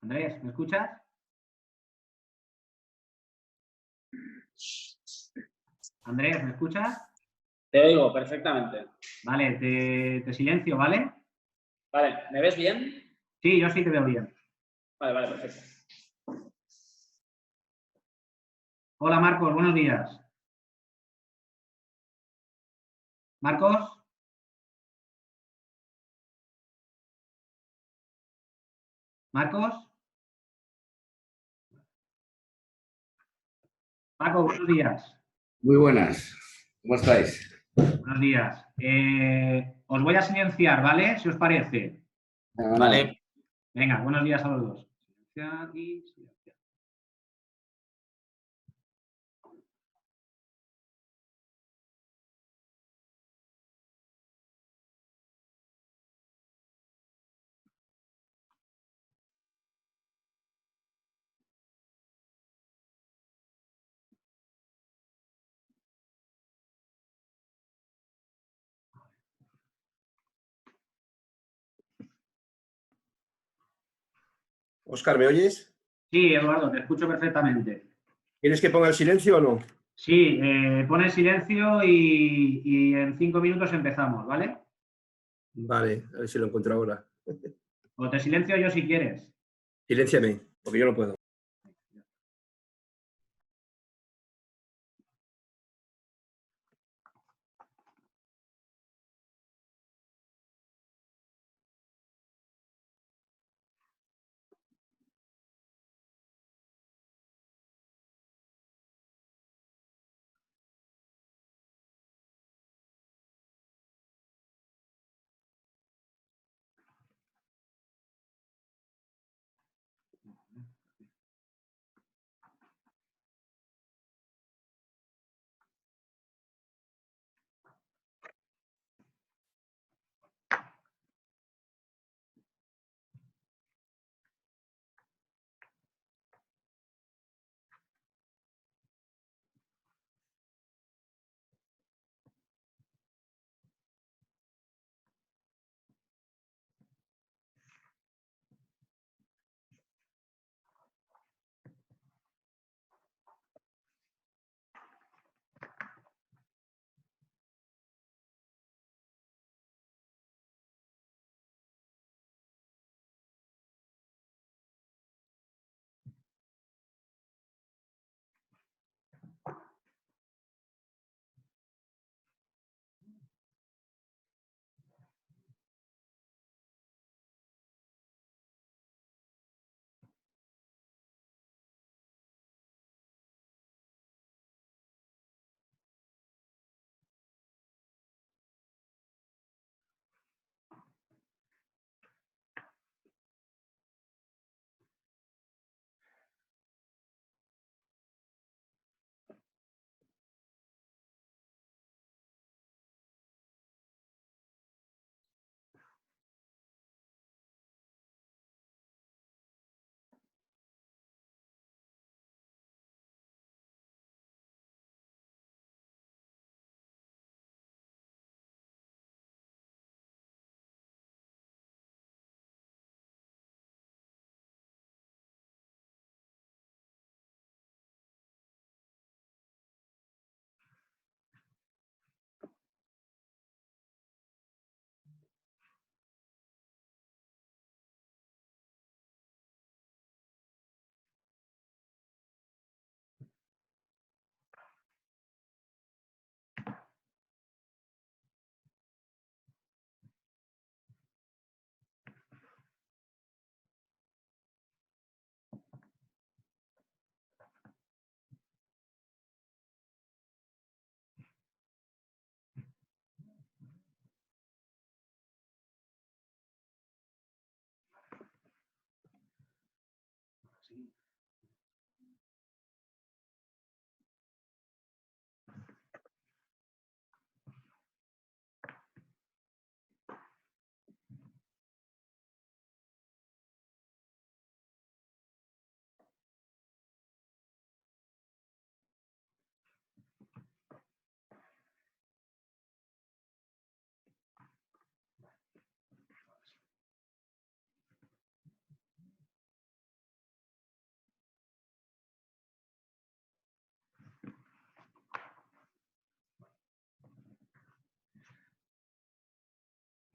Andrés, ¿me escuchas? Andrés, ¿me escuchas? Te oigo perfectamente. Vale, te silencio, ¿vale? Vale, ¿me ves bien? Sí, yo sí te veo bien. Vale, perfecto. Hola, Marcos, buenos días. ¿Marcos? ¿Marcos? Paco, buenos días. Muy buenas. ¿Cómo estáis? Buenos días. Os voy a silenciar, ¿vale? Si os parece. Vale. Venga, buenos días a los dos. Silenciar y silenciar. Óscar, ¿me oyes? Sí, Eduardo, te escucho perfectamente. ¿Quieres que ponga el silencio o no? Sí, pone silencio y en 5 minutos empezamos, ¿vale? Vale, a ver si lo encuentro ahora. O te silencio yo si quieres. Silénciame, porque yo no puedo.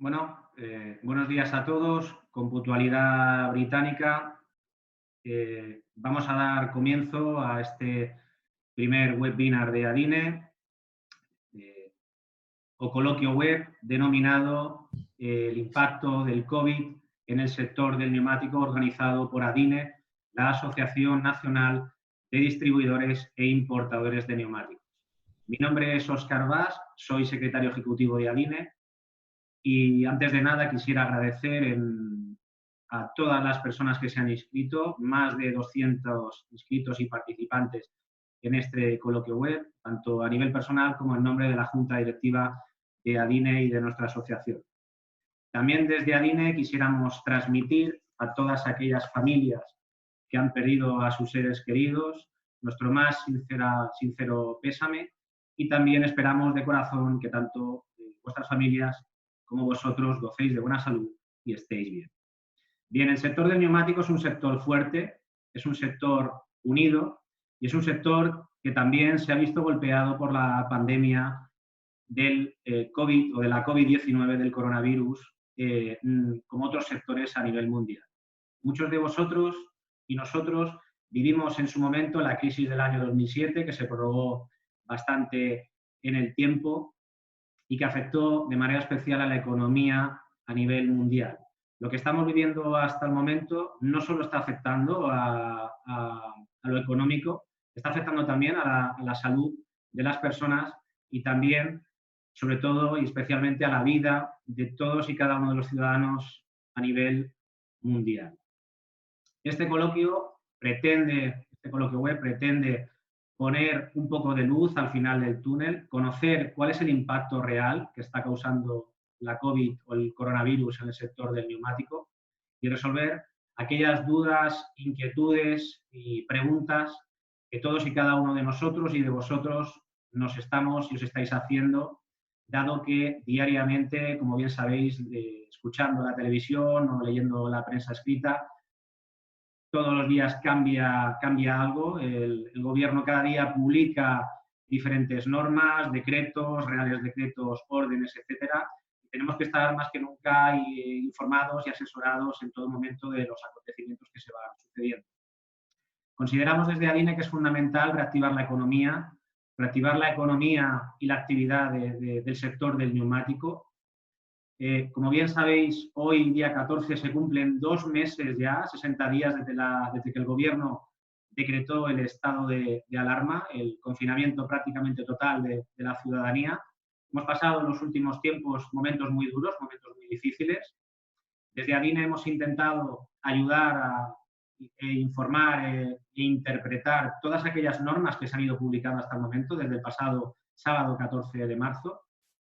Bueno, buenos días a todos. Con puntualidad británica, vamos a dar comienzo a este primer webinar de ADINE o coloquio web denominado el impacto del COVID en el sector del neumático, organizado por ADINE, la Asociación Nacional de Distribuidores e Importadores de Neumáticos. Mi nombre es Óscar Bas, soy secretario ejecutivo de ADINE y antes de nada quisiera agradecer a todas las personas que se han inscrito, más de 200 inscritos y participantes en este coloquio web, tanto a nivel personal como en nombre de la Junta Directiva de ADINE y de nuestra asociación. También desde ADINE quisiéramos transmitir a todas aquellas familias que han perdido a sus seres queridos nuestro más sincero pésame y también esperamos de corazón que tanto vuestras familias como vosotros gocéis de buena salud y estéis bien. Bien, el sector del neumático es un sector fuerte, es un sector unido y es un sector que también se ha visto golpeado por la pandemia del COVID o de la COVID-19 del coronavirus, como otros sectores a nivel mundial. Muchos de vosotros y nosotros vivimos en su momento la crisis del año 2007, que se prorrogó bastante en el tiempo y que afectó de manera especial a la economía a nivel mundial. Lo que estamos viviendo hasta el momento no solo está afectando a lo económico, está afectando también a la salud de las personas y también, sobre todo y especialmente, a la vida de todos y cada uno de los ciudadanos a nivel mundial. Este coloquio web pretende poner un poco de luz al final del túnel, conocer cuál es el impacto real que está causando la COVID o el coronavirus en el sector del neumático y resolver aquellas dudas, inquietudes y preguntas que todos y cada uno de nosotros y de vosotros nos estamos y os estáis haciendo, dado que diariamente, como bien sabéis, escuchando la televisión o leyendo la prensa escrita, todos los días cambia algo. El gobierno cada día publica diferentes normas, decretos, reales decretos, órdenes, etcétera. Tenemos que estar más que nunca informados y asesorados en todo momento de los acontecimientos que se van sucediendo. Consideramos desde ADINE que es fundamental reactivar la economía y la actividad del sector del neumático. Como bien sabéis, hoy, día 14, se cumplen 2 meses ya, 60 días desde que el Gobierno decretó el estado de alarma, el confinamiento prácticamente total de la ciudadanía. Hemos pasado en los últimos tiempos momentos muy duros, momentos muy difíciles. Desde ADINE hemos intentado ayudar informar e interpretar todas aquellas normas que se han ido publicando hasta el momento, desde el pasado sábado 14 de marzo,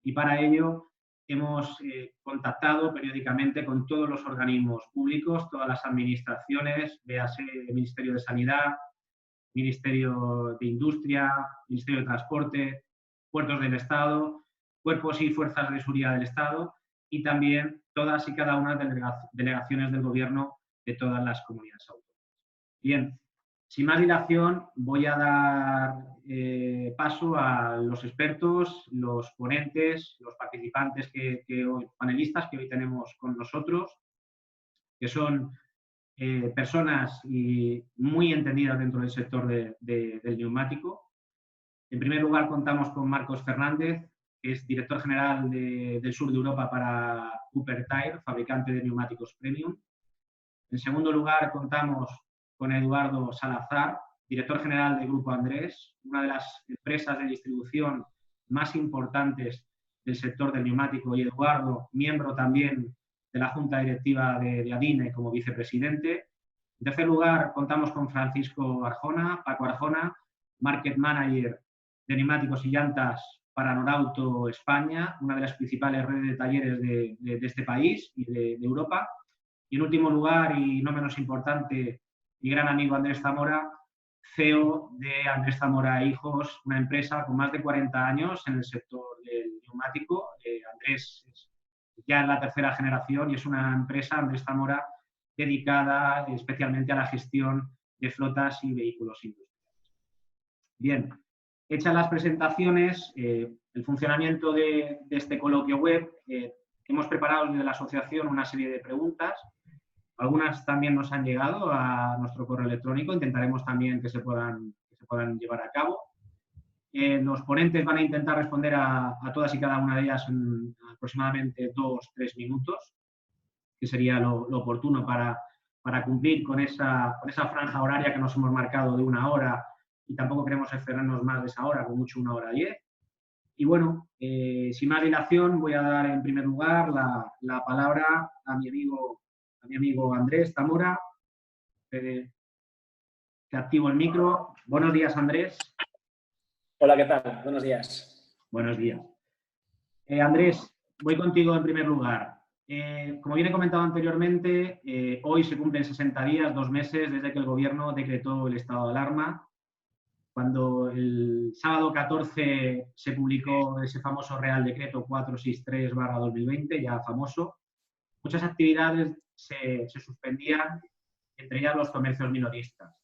y para ello hemos contactado periódicamente con todos los organismos públicos, todas las administraciones, véase Ministerio de Sanidad, Ministerio de Industria, Ministerio de Transporte, Puertos del Estado, cuerpos y fuerzas de seguridad del Estado y también todas y cada una de las delegaciones del Gobierno de todas las comunidades autónomas. Bien, sin más dilación, voy a dar paso a los expertos, los ponentes, los participantes panelistas que hoy tenemos con nosotros, que son personas muy entendidas dentro del sector del neumático. En primer lugar, contamos con Marcos Fernández, que es director general del sur de Europa para Cooper Tire, fabricante de neumáticos premium. En segundo lugar, contamos con Eduardo Salazar, director general del Grupo Andrés, una de las empresas de distribución más importantes del sector del neumático, y Eduardo, miembro también de la Junta Directiva de ADINE como vicepresidente. En tercer lugar, contamos con Francisco Paco Arjona, Market Manager de neumáticos y llantas para Norauto España, una de las principales redes de talleres de este país y de Europa. Y en último lugar, y no menos importante, mi gran amigo Andrés Zamora, CEO de Andrés Zamora Hijos, una empresa con más de 40 años en el sector del neumático. Andrés es ya en la tercera generación y es una empresa, Andrés Zamora, dedicada especialmente a la gestión de flotas y vehículos industriales. Bien, hechas las presentaciones, el funcionamiento de este coloquio web hemos preparado desde la asociación una serie de preguntas. Algunas también nos han llegado a nuestro correo electrónico. Intentaremos también que se puedan llevar a cabo. Los ponentes van a intentar responder a todas y cada una de ellas en aproximadamente 2-3 minutos, que sería lo oportuno para cumplir con esa franja horaria que nos hemos marcado de 1 hora, y tampoco queremos excedernos más de esa hora, con mucho 1 hora 10. Y bueno, sin más dilación, voy a dar en primer lugar la palabra a mi amigo Andrés Zamora. Te activo el micro. Buenos días, Andrés. Hola, ¿qué tal? Buenos días. Buenos días. Andrés, voy contigo en primer lugar. Como bien he comentado anteriormente, hoy se cumplen 60 días, 2 meses, desde que el Gobierno decretó el estado de alarma. Cuando el sábado 14 se publicó ese famoso Real Decreto 463/2020, ya famoso, muchas actividades se suspendían, entre ellas los comercios minoristas.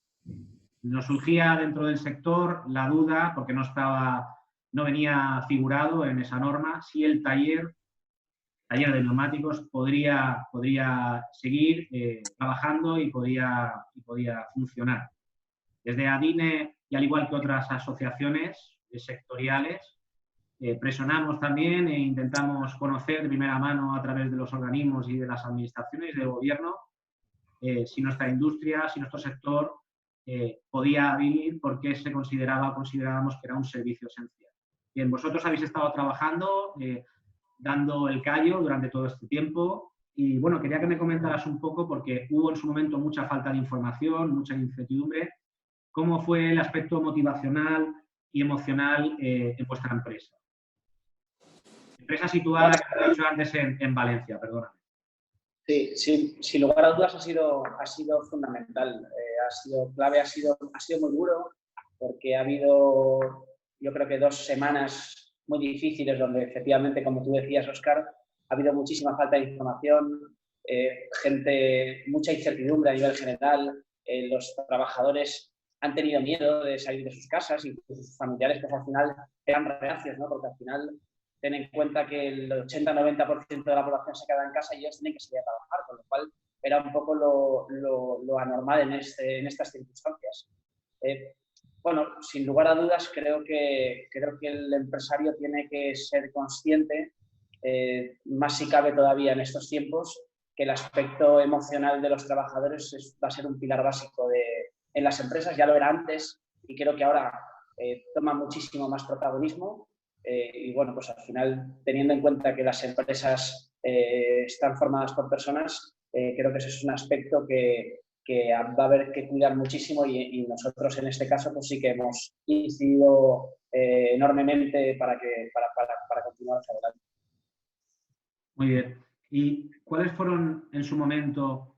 Nos surgía dentro del sector la duda, porque no venía figurado en esa norma, si el taller de neumáticos podría seguir trabajando y podía funcionar. Desde ADINE, y al igual que otras asociaciones sectoriales, presionamos también e intentamos conocer de primera mano a través de los organismos y de las administraciones del Gobierno si nuestra industria, si nuestro sector podía vivir, porque considerábamos que era un servicio esencial. Bien, vosotros habéis estado trabajando, dando el callo durante todo este tiempo, y bueno, quería que me comentaras un poco, porque hubo en su momento mucha falta de información, mucha incertidumbre. ¿Cómo fue el aspecto motivacional y emocional en vuestra empresa? Empresa situada, como he dicho antes, en Valencia, perdona. Sí, sin lugar a dudas ha sido fundamental, ha sido clave, ha sido muy duro, porque ha habido, yo creo que 2 semanas muy difíciles donde efectivamente, como tú decías, Óscar, ha habido muchísima falta de información, mucha incertidumbre a nivel general, los trabajadores han tenido miedo de salir de sus casas, y sus familiares pues al final eran reacios, ¿no? Porque al final ten en cuenta que el 80-90% de la población se queda en casa y ellos tienen que salir a trabajar, con lo cual era un poco lo anormal en estas circunstancias. Bueno, sin lugar a dudas, creo que el empresario tiene que ser consciente, más si cabe todavía en estos tiempos, que el aspecto emocional de los trabajadores va a ser un pilar básico en las empresas. Ya lo era antes y creo que ahora toma muchísimo más protagonismo. Y bueno, pues al final, teniendo en cuenta que las empresas están formadas por personas, creo que ese es un aspecto que va a haber que cuidar muchísimo, y nosotros en este caso pues sí que hemos incidido enormemente para continuar hacia adelante. Muy bien. ¿Y cuáles fueron en su momento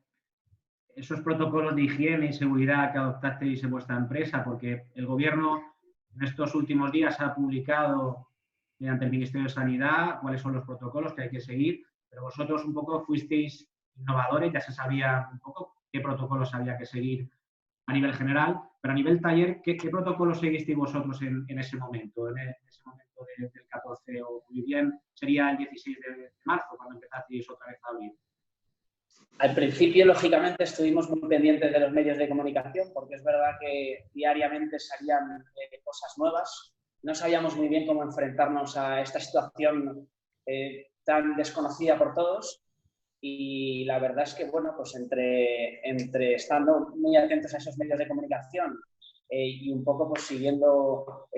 esos protocolos de higiene y seguridad que adoptasteis en vuestra empresa? Porque el Gobierno en estos últimos días ha publicado mediante el Ministerio de Sanidad cuáles son los protocolos que hay que seguir, pero vosotros un poco fuisteis innovadores, ya se sabía un poco qué protocolos había que seguir a nivel general, pero a nivel taller, ¿qué protocolos seguisteis vosotros en ese momento? En ese momento del 14, o muy bien sería el 16 de marzo, cuando empezasteis otra vez a abrir. Al principio, lógicamente, estuvimos muy pendientes de los medios de comunicación, porque es verdad que diariamente salían cosas nuevas. No sabíamos muy bien cómo enfrentarnos a esta situación tan desconocida por todos, y la verdad es que, bueno, pues entre estando muy atentos a esos medios de comunicación y un poco pues siguiendo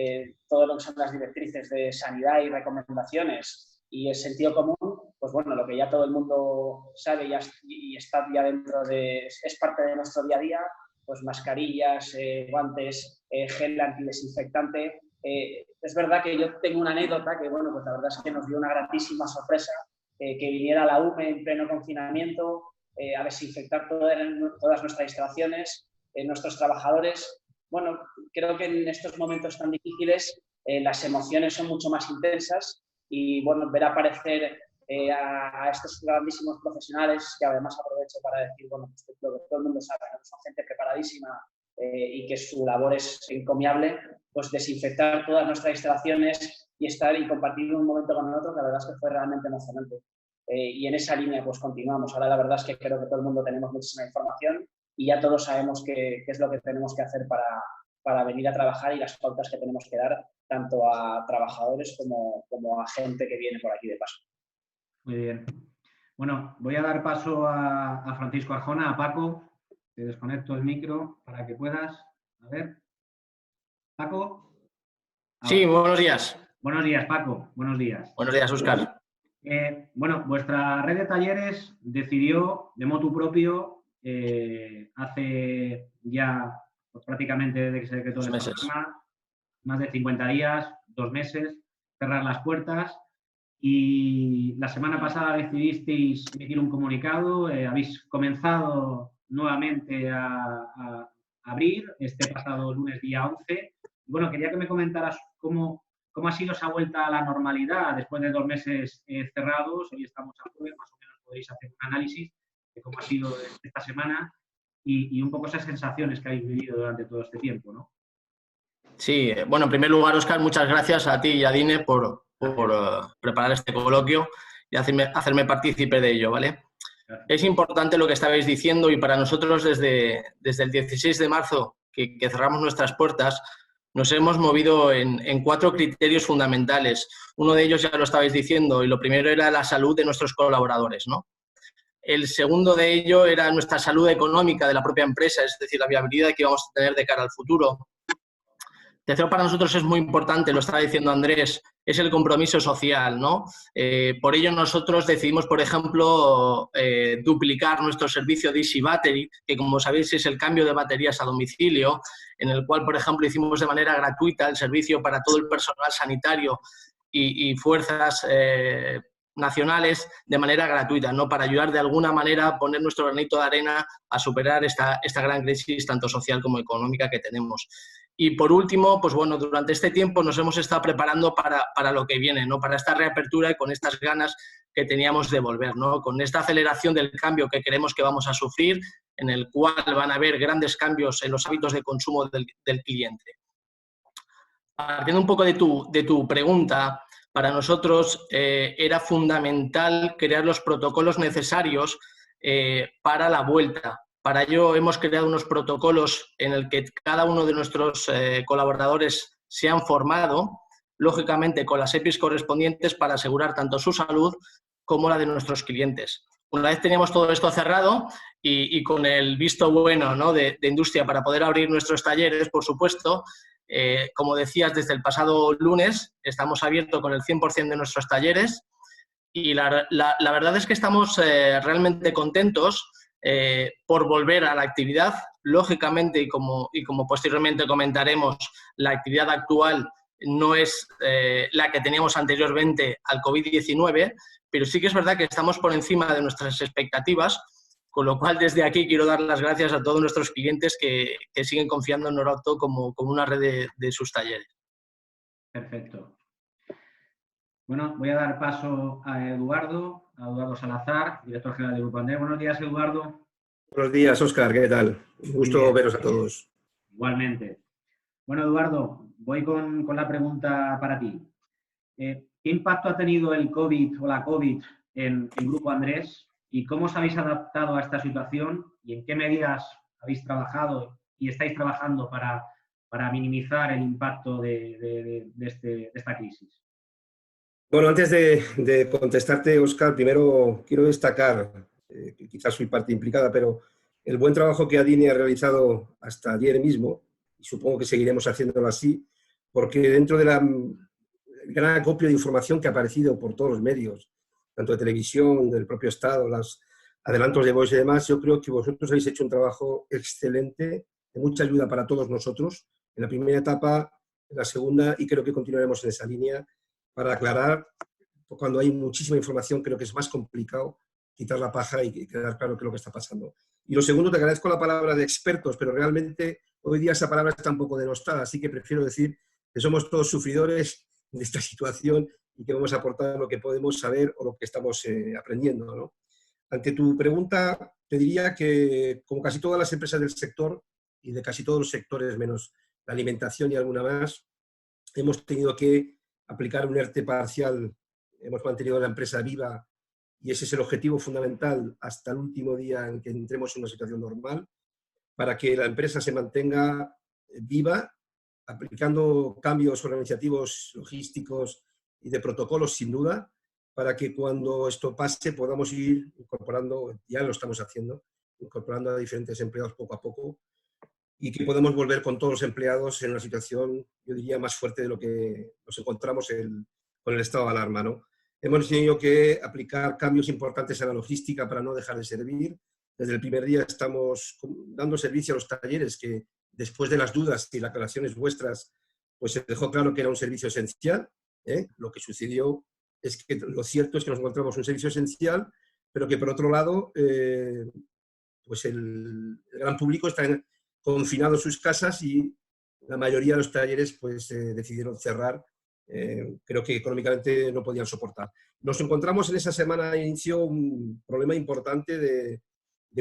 todo lo que son las directrices de sanidad y recomendaciones y el sentido común, pues bueno, lo que ya todo el mundo sabe y está ya es parte de nuestro día a día, pues mascarillas, guantes, gel antidesinfectante. Es verdad que yo tengo una anécdota que, bueno, pues la verdad es que nos dio una gratísima sorpresa, que viniera la UME en pleno confinamiento a desinfectar todas nuestras instalaciones, nuestros trabajadores. Bueno, creo que en estos momentos tan difíciles las emociones son mucho más intensas, y bueno, ver aparecer a estos grandísimos profesionales, que además aprovecho para decir, bueno, pues lo que todo el mundo sabe, ¿no? Son gente preparadísima y que su labor es encomiable, pues desinfectar todas nuestras instalaciones y estar y compartir un momento con el otro, que la verdad es que fue realmente emocionante. y en esa línea pues continuamos. Ahora la verdad es que creo que todo el mundo tenemos muchísima información y ya todos sabemos qué es lo que tenemos que hacer para venir a trabajar y las pautas que tenemos que dar tanto a trabajadores como a gente que viene por aquí de paso. Muy bien. Bueno, voy a dar paso a Francisco Arjona, a Paco. Te desconecto el micro para que puedas. A ver. Paco. Sí, buenos días. Buenos días, Paco. Buenos días. Buenos días, Óscar. Bueno, vuestra red de talleres decidió de motu propio hace ya pues, prácticamente desde que se decretó el programa, más de 50 días, 2 meses, cerrar las puertas. Y la semana pasada decidisteis emitir un comunicado, habéis comenzado nuevamente a abrir este pasado lunes día 11. Bueno, quería que me comentaras cómo ha sido esa vuelta a la normalidad después de 2 meses cerrados. Hoy estamos a jueves, más o menos podéis hacer un análisis de cómo ha sido esta semana y un poco esas sensaciones que habéis vivido durante todo este tiempo, ¿no? Sí, bueno, en primer lugar, Óscar, muchas gracias a ti y a Dine por preparar este coloquio y hacerme partícipe de ello, ¿vale? Gracias. Es importante lo que estabais diciendo y para nosotros desde el 16 de marzo que cerramos nuestras puertas nos hemos movido en 4 criterios fundamentales. Uno de ellos ya lo estabais diciendo y lo primero era la salud de nuestros colaboradores, ¿no? El segundo de ello era nuestra salud económica de la propia empresa, es decir, la viabilidad que íbamos a tener de cara al futuro. Tercero, para nosotros es muy importante, lo estaba diciendo Andrés, es el compromiso social, ¿no? Por ello nosotros decidimos, por ejemplo, duplicar nuestro servicio de Easy Battery, que como sabéis es el cambio de baterías a domicilio, en el cual, por ejemplo, hicimos de manera gratuita el servicio para todo el personal sanitario y fuerzas nacionales de manera gratuita, ¿no? Para ayudar de alguna manera a poner nuestro granito de arena a superar esta gran crisis tanto social como económica que tenemos. Y por último, pues bueno, durante este tiempo nos hemos estado preparando para lo que viene, ¿no? Para esta reapertura y con estas ganas que teníamos de volver, ¿no? Con esta aceleración del cambio que creemos que vamos a sufrir, en el cual van a haber grandes cambios en los hábitos de consumo del cliente. Partiendo un poco de tu pregunta, para nosotros era fundamental crear los protocolos necesarios para la vuelta. Para ello hemos creado unos protocolos en el que cada uno de nuestros colaboradores se han formado, lógicamente con las EPIs correspondientes para asegurar tanto su salud como la de nuestros clientes. Una vez teníamos todo esto cerrado y con el visto bueno, ¿no? de industria para poder abrir nuestros talleres, por supuesto, como decías, desde el pasado lunes estamos abiertos con el 100% de nuestros talleres y la verdad es que estamos realmente contentos por volver a la actividad. Lógicamente, y como posteriormente comentaremos, la actividad actual no es la que teníamos anteriormente al COVID-19, pero sí que es verdad que estamos por encima de nuestras expectativas, con lo cual desde aquí quiero dar las gracias a todos nuestros clientes que siguen confiando en Norauto como una red de sus talleres. Perfecto. Bueno, voy a dar paso a Eduardo Salazar, director general de Grupo Andrés. Buenos días, Eduardo. Buenos días, Óscar. ¿Qué tal? Un gusto veros a todos. Igualmente. Bueno, Eduardo, voy con la pregunta para ti. ¿Qué impacto ha tenido el COVID o la COVID en Grupo Andrés y cómo os habéis adaptado a esta situación y en qué medidas habéis trabajado y estáis trabajando para minimizar el impacto de esta crisis? Bueno, antes de contestarte, Óscar, primero quiero destacar, que quizás soy parte implicada, pero el buen trabajo que Adine ha realizado hasta ayer mismo, y supongo que seguiremos haciéndolo así, porque dentro del gran acopio de información que ha aparecido por todos los medios, tanto de televisión, del propio Estado, los adelantos de voz y demás, yo creo que vosotros habéis hecho un trabajo excelente, de mucha ayuda para todos nosotros, en la primera etapa, en la segunda, y creo que continuaremos en esa línea, para aclarar, cuando hay muchísima información, creo que es más complicado quitar la paja y quedar claro qué es lo que está pasando. Y lo segundo, te agradezco la palabra de expertos, pero realmente hoy día esa palabra está un poco denostada, así que prefiero decir que somos todos sufridores de esta situación y que vamos a aportar lo que podemos saber o lo que estamos aprendiendo, ¿no? Ante tu pregunta, te diría que, como casi todas las empresas del sector, y de casi todos los sectores menos la alimentación y alguna más, hemos tenido que aplicar un ERTE parcial. Hemos mantenido la empresa viva y ese es el objetivo fundamental hasta el último día en que entremos en una situación normal, para que la empresa se mantenga viva, aplicando cambios organizativos, logísticos y de protocolos, sin duda, para que cuando esto pase podamos ir incorporando, ya lo estamos haciendo, incorporando a diferentes empleados poco a poco, y que podamos volver con todos los empleados en una situación, yo diría, más fuerte de lo que nos encontramos con el estado de alarma, ¿no? Hemos tenido que aplicar cambios importantes a la logística para no dejar de servir. Desde el primer día estamos dando servicio a los talleres que, después de las dudas y las aclaraciones vuestras, pues se dejó claro que era un servicio esencial. Lo que sucedió es que lo cierto es que nos encontramos un servicio esencial, pero que por otro lado, pues el gran público está confinado en sus casas y la mayoría de los talleres pues decidieron cerrar. Creo que económicamente no podían soportar. Nos encontramos en esa semana de inicio un problema importante de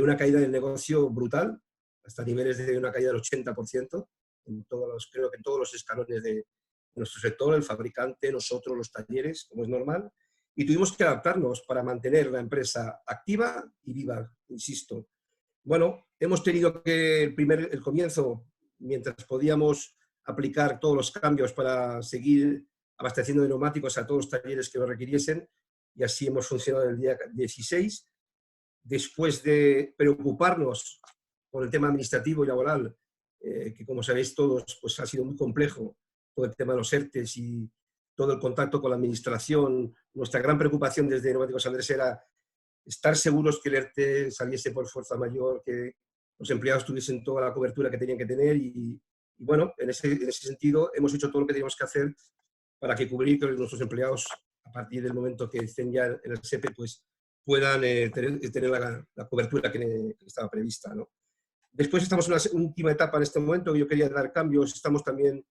una caída del negocio brutal, hasta niveles de una caída del 80%, creo que en todos los escalones de nuestro sector, el fabricante, nosotros, los talleres, como es normal, y tuvimos que adaptarnos para mantener la empresa activa y viva, insisto. Bueno, hemos tenido que el comienzo, mientras podíamos aplicar todos los cambios para seguir abasteciendo de neumáticos a todos los talleres que lo requiriesen, y así hemos funcionado el día 16. Después de preocuparnos por el tema administrativo y laboral, que como sabéis todos, pues ha sido muy complejo, todo el tema de los ERTES y todo el contacto con la administración, nuestra gran preocupación desde Neumáticos Andrés era estar seguros que el ERTE saliese por fuerza mayor, que los empleados tuviesen toda la cobertura que tenían que tener y bueno, en ese sentido hemos hecho todo lo que teníamos que hacer para que cubrir que nuestros empleados, a partir del momento que estén ya en el SEPE, pues puedan tener la cobertura que estaba prevista, ¿no? Después estamos en una última etapa en este momento, yo quería dar cambios, estamos también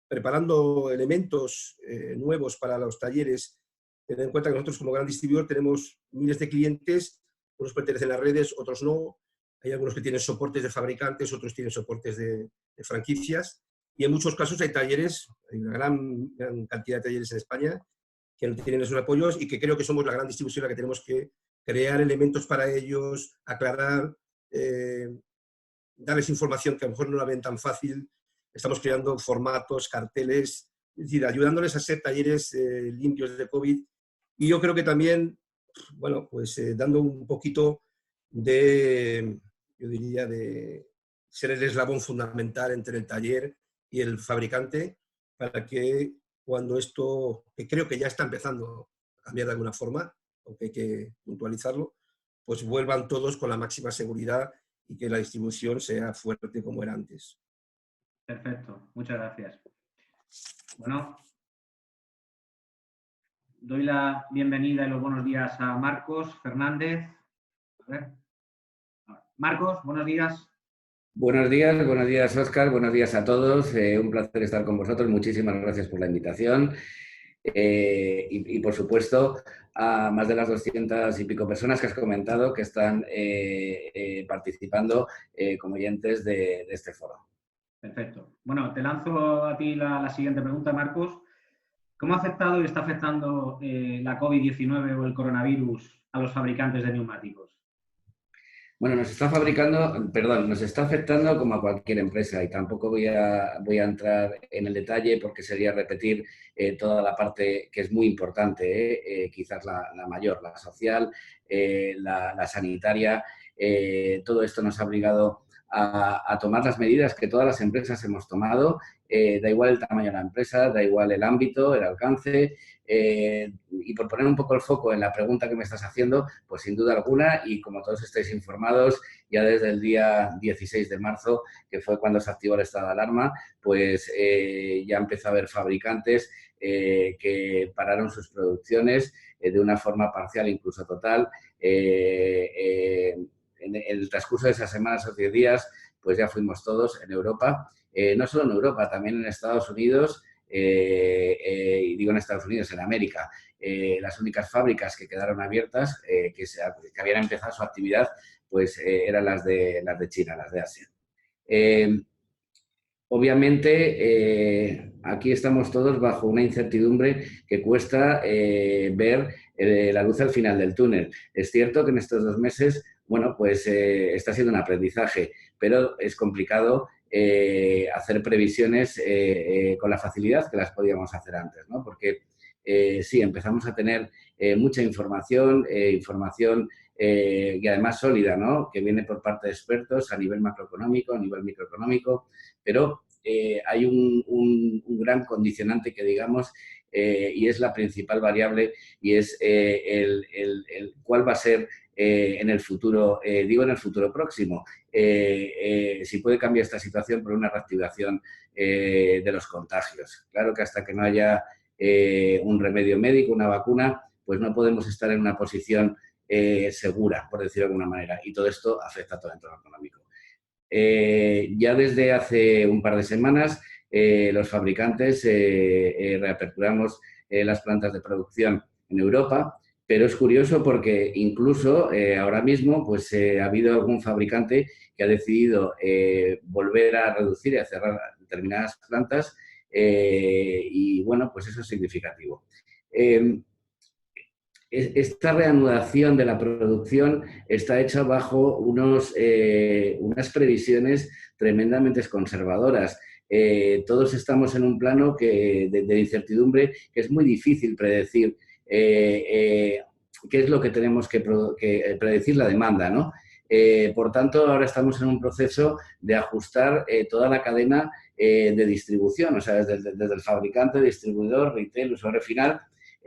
preparando elementos nuevos para los talleres. Tened en cuenta que nosotros como gran distribuidor tenemos miles de clientes, unos pertenecen a redes, otros no. Hay algunos que tienen soportes de fabricantes, otros tienen soportes de franquicias. Y en muchos casos hay talleres, hay una gran cantidad de talleres en España que no tienen esos apoyos y que creo que somos la gran distribución la que tenemos que crear elementos para ellos, aclarar, darles información que a lo mejor no la ven tan fácil. Estamos creando formatos, carteles, es decir, ayudándoles a hacer talleres limpios de COVID. Y yo creo que también, bueno, pues dando un poquito de, yo diría, de ser el eslabón fundamental entre el taller y el fabricante para que cuando esto, que creo que ya está empezando a cambiar de alguna forma, aunque hay que puntualizarlo, pues vuelvan todos con la máxima seguridad y que la distribución sea fuerte como era antes. Perfecto, muchas gracias. Bueno, doy la bienvenida y los buenos días a Marcos Fernández. A ver. Marcos, buenos días. Buenos días, Óscar, buenos días a todos. Un placer estar con vosotros. Muchísimas gracias por la invitación. Y por supuesto, a más de las 200 y pico personas que has comentado que están participando como oyentes de este foro. Perfecto. Bueno, te lanzo a ti la siguiente pregunta, Marcos. ¿Cómo ha afectado y está afectando la COVID-19 o el coronavirus a los fabricantes de neumáticos? Bueno, nos está afectando como a cualquier empresa y tampoco voy a entrar en el detalle porque sería repetir toda la parte que es muy importante, quizás la mayor, la social, la sanitaria. Todo esto nos ha obligado a tomar las medidas que todas las empresas hemos tomado. Da igual el tamaño de la empresa, da igual el ámbito, el alcance. Y por poner un poco el foco en la pregunta que me estás haciendo, pues sin duda alguna, y como todos estáis informados, ya desde el día 16 de marzo, que fue cuando se activó el estado de alarma, pues ya empezó a haber fabricantes que pararon sus producciones de una forma parcial, incluso total. En el transcurso de esas semanas o 10 días, pues ya fuimos todos en Europa, no solo en Europa, también en Estados Unidos, y digo en Estados Unidos, en América. Las únicas fábricas que quedaron abiertas, que habían empezado su actividad, pues eran las de China, las de Asia. obviamente, aquí estamos todos bajo una incertidumbre que cuesta ver la luz al final del túnel. Es cierto que en estos 2 meses, bueno, pues está siendo un aprendizaje, pero es complicado hacer previsiones con la facilidad que las podíamos hacer antes, ¿no? Porque sí, empezamos a tener mucha información, y además sólida, ¿no? Que viene por parte de expertos a nivel macroeconómico, a nivel microeconómico, pero hay un gran condicionante que digamos, y es la principal variable, y es cuál va a ser en el futuro, digo en el futuro próximo, si puede cambiar esta situación por una reactivación de los contagios. Claro que hasta que no haya un remedio médico, una vacuna, pues no podemos estar en una posición segura, por decirlo de alguna manera, y todo esto afecta a todo el entorno económico. Ya desde hace un par de semanas los fabricantes reaperturamos las plantas de producción en Europa, pero es curioso porque incluso ahora mismo pues, ha habido algún fabricante que ha decidido volver a reducir y a cerrar determinadas plantas y bueno, pues eso es significativo. Esta reanudación de la producción está hecha bajo unas previsiones tremendamente conservadoras. Todos estamos en un plano de incertidumbre que es muy difícil predecir qué es lo que tenemos que predecir la demanda, ¿no? Por tanto, ahora estamos en un proceso de ajustar toda la cadena de distribución, o sea, desde el fabricante, distribuidor, retail, usuario final,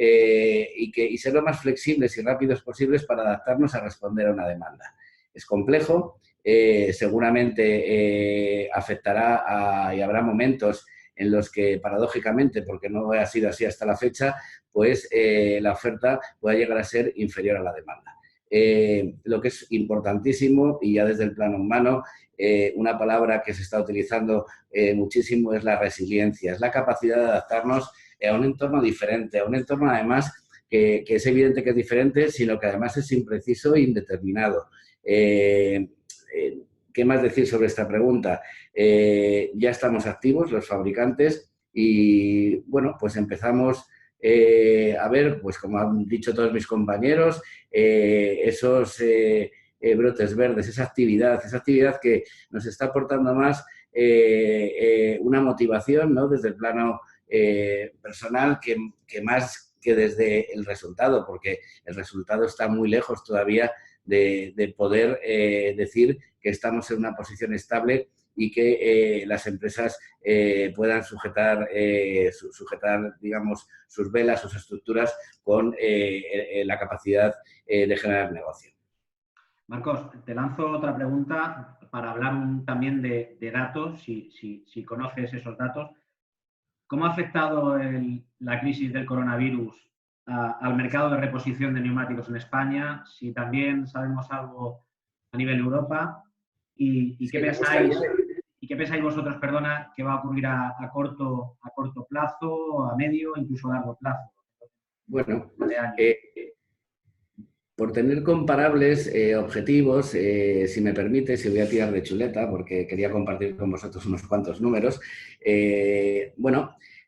y ser lo más flexibles y rápidos posibles para adaptarnos a responder a una demanda. Es complejo, seguramente afectará y habrá momentos en los que, paradójicamente, porque no ha sido así hasta la fecha, pues la oferta pueda llegar a ser inferior a la demanda. Lo que es importantísimo, y ya desde el plano humano, una palabra que se está utilizando muchísimo es la resiliencia, es la capacidad de adaptarnos a un entorno diferente, a un entorno además que es evidente que es diferente, sino que además es impreciso e indeterminado. ¿Qué más decir sobre esta pregunta? Ya estamos activos los fabricantes y, bueno, pues empezamos a ver, pues como han dicho todos mis compañeros, esos brotes verdes, esa actividad que nos está aportando más una motivación, ¿no? Desde el plano personal que más que desde el resultado, porque el resultado está muy lejos todavía de poder decir que estamos en una posición estable y que las empresas puedan sujetar, digamos, sus velas, sus estructuras con la capacidad de generar negocio. Marcos, te lanzo otra pregunta para hablar también de datos, si conoces esos datos. ¿Cómo ha afectado la crisis del coronavirus al mercado de reposición de neumáticos en España? Si también sabemos algo a nivel Europa. ¿Y qué pensáis vosotros, perdona, que va a ocurrir a corto plazo, a medio, incluso a largo plazo? Bueno, por tener comparables objetivos, si me permite, si voy a tirar de chuleta, porque quería compartir con vosotros unos cuantos números.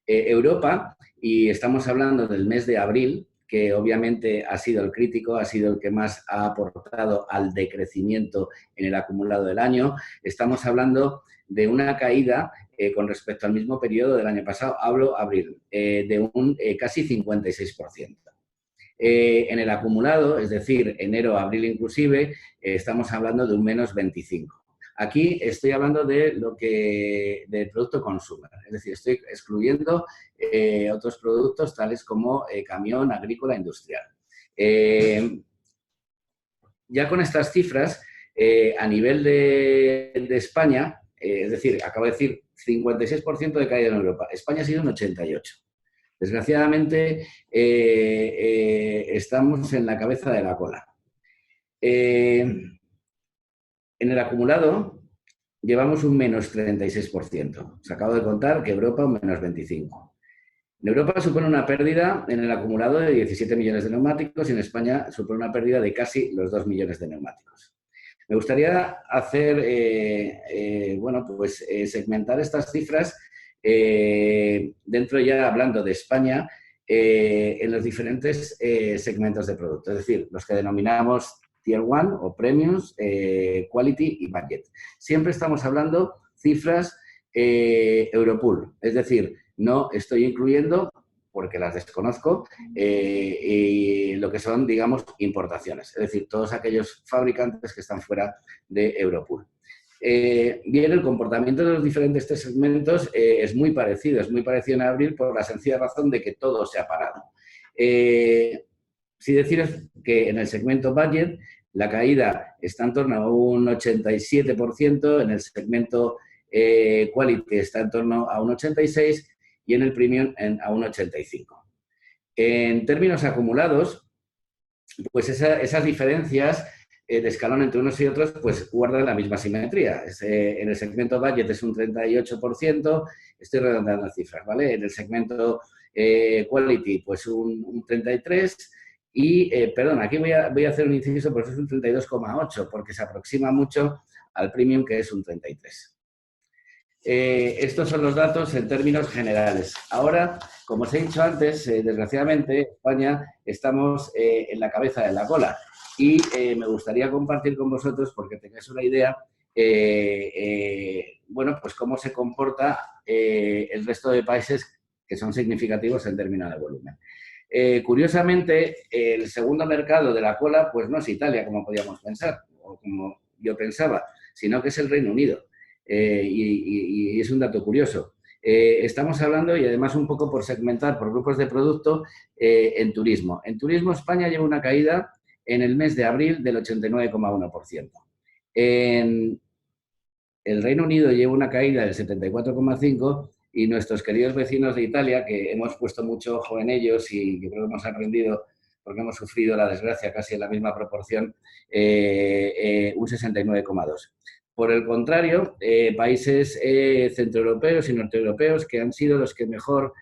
Europa, y estamos hablando del mes de abril, que obviamente ha sido el crítico, ha sido el que más ha aportado al decrecimiento en el acumulado del año. Estamos hablando de una caída con respecto al mismo periodo del año pasado, hablo abril, de un casi 56%. En el acumulado, es decir, enero, abril inclusive, estamos hablando de un menos 25%. Aquí estoy hablando del producto consumer, es decir, estoy excluyendo otros productos tales como camión, agrícola, industrial. Ya con estas cifras, a nivel de España, es decir, acabo de decir 56% de caída en Europa, España ha sido un 88%. Desgraciadamente, estamos en la cabeza de la cola. En el acumulado llevamos un menos 36%. Os acabo de contar que Europa un menos 25%. En Europa supone una pérdida en el acumulado de 17 millones de neumáticos y en España supone una pérdida de casi los 2 millones de neumáticos. Me gustaría hacer, bueno, pues segmentar estas cifras dentro, ya hablando de España, en los diferentes segmentos de producto, es decir, los que denominamos Tier 1 o Premiums, Quality y Budget. Siempre estamos hablando cifras Europool, es decir, no estoy incluyendo, porque las desconozco, y lo que son, digamos, importaciones, es decir, todos aquellos fabricantes que están fuera de Europool. Bien, el comportamiento de los diferentes segmentos es muy parecido en abril por la sencilla razón de que todo se ha parado. Sí deciros que en el segmento Budget la caída está en torno a un 87%, en el segmento Quality está en torno a un 86% y en el Premium a un 85%. En términos acumulados, pues esas diferencias de escalón entre unos y otros, pues guardan la misma simetría. En el segmento Budget es un 38%, estoy redondeando las cifras, ¿vale? En el segmento Quality, pues un 33%. Y, perdón, aquí voy a hacer un inciso, porque es un 32,8%, porque se aproxima mucho al Premium, que es un 33%. Estos son los datos en términos generales. Ahora, como os he dicho antes, desgraciadamente, España estamos en la cabeza de la cola y me gustaría compartir con vosotros, porque tengáis una idea, bueno, pues cómo se comporta el resto de países que son significativos en términos de volumen. Curiosamente, el segundo mercado de la cola, pues no es Italia, como podíamos pensar, o como yo pensaba, sino que es el Reino Unido. Y es un dato curioso. Estamos hablando, y además un poco por segmentar por grupos de producto, en turismo. En turismo España lleva una caída en el mes de abril del 89,1%. En el Reino Unido lleva una caída del 74,5% y nuestros queridos vecinos de Italia, que hemos puesto mucho ojo en ellos y yo creo que hemos aprendido porque hemos sufrido la desgracia casi en la misma proporción, un 69,2%. Por el contrario, países centroeuropeos y norteeuropeos que han sido los que mejor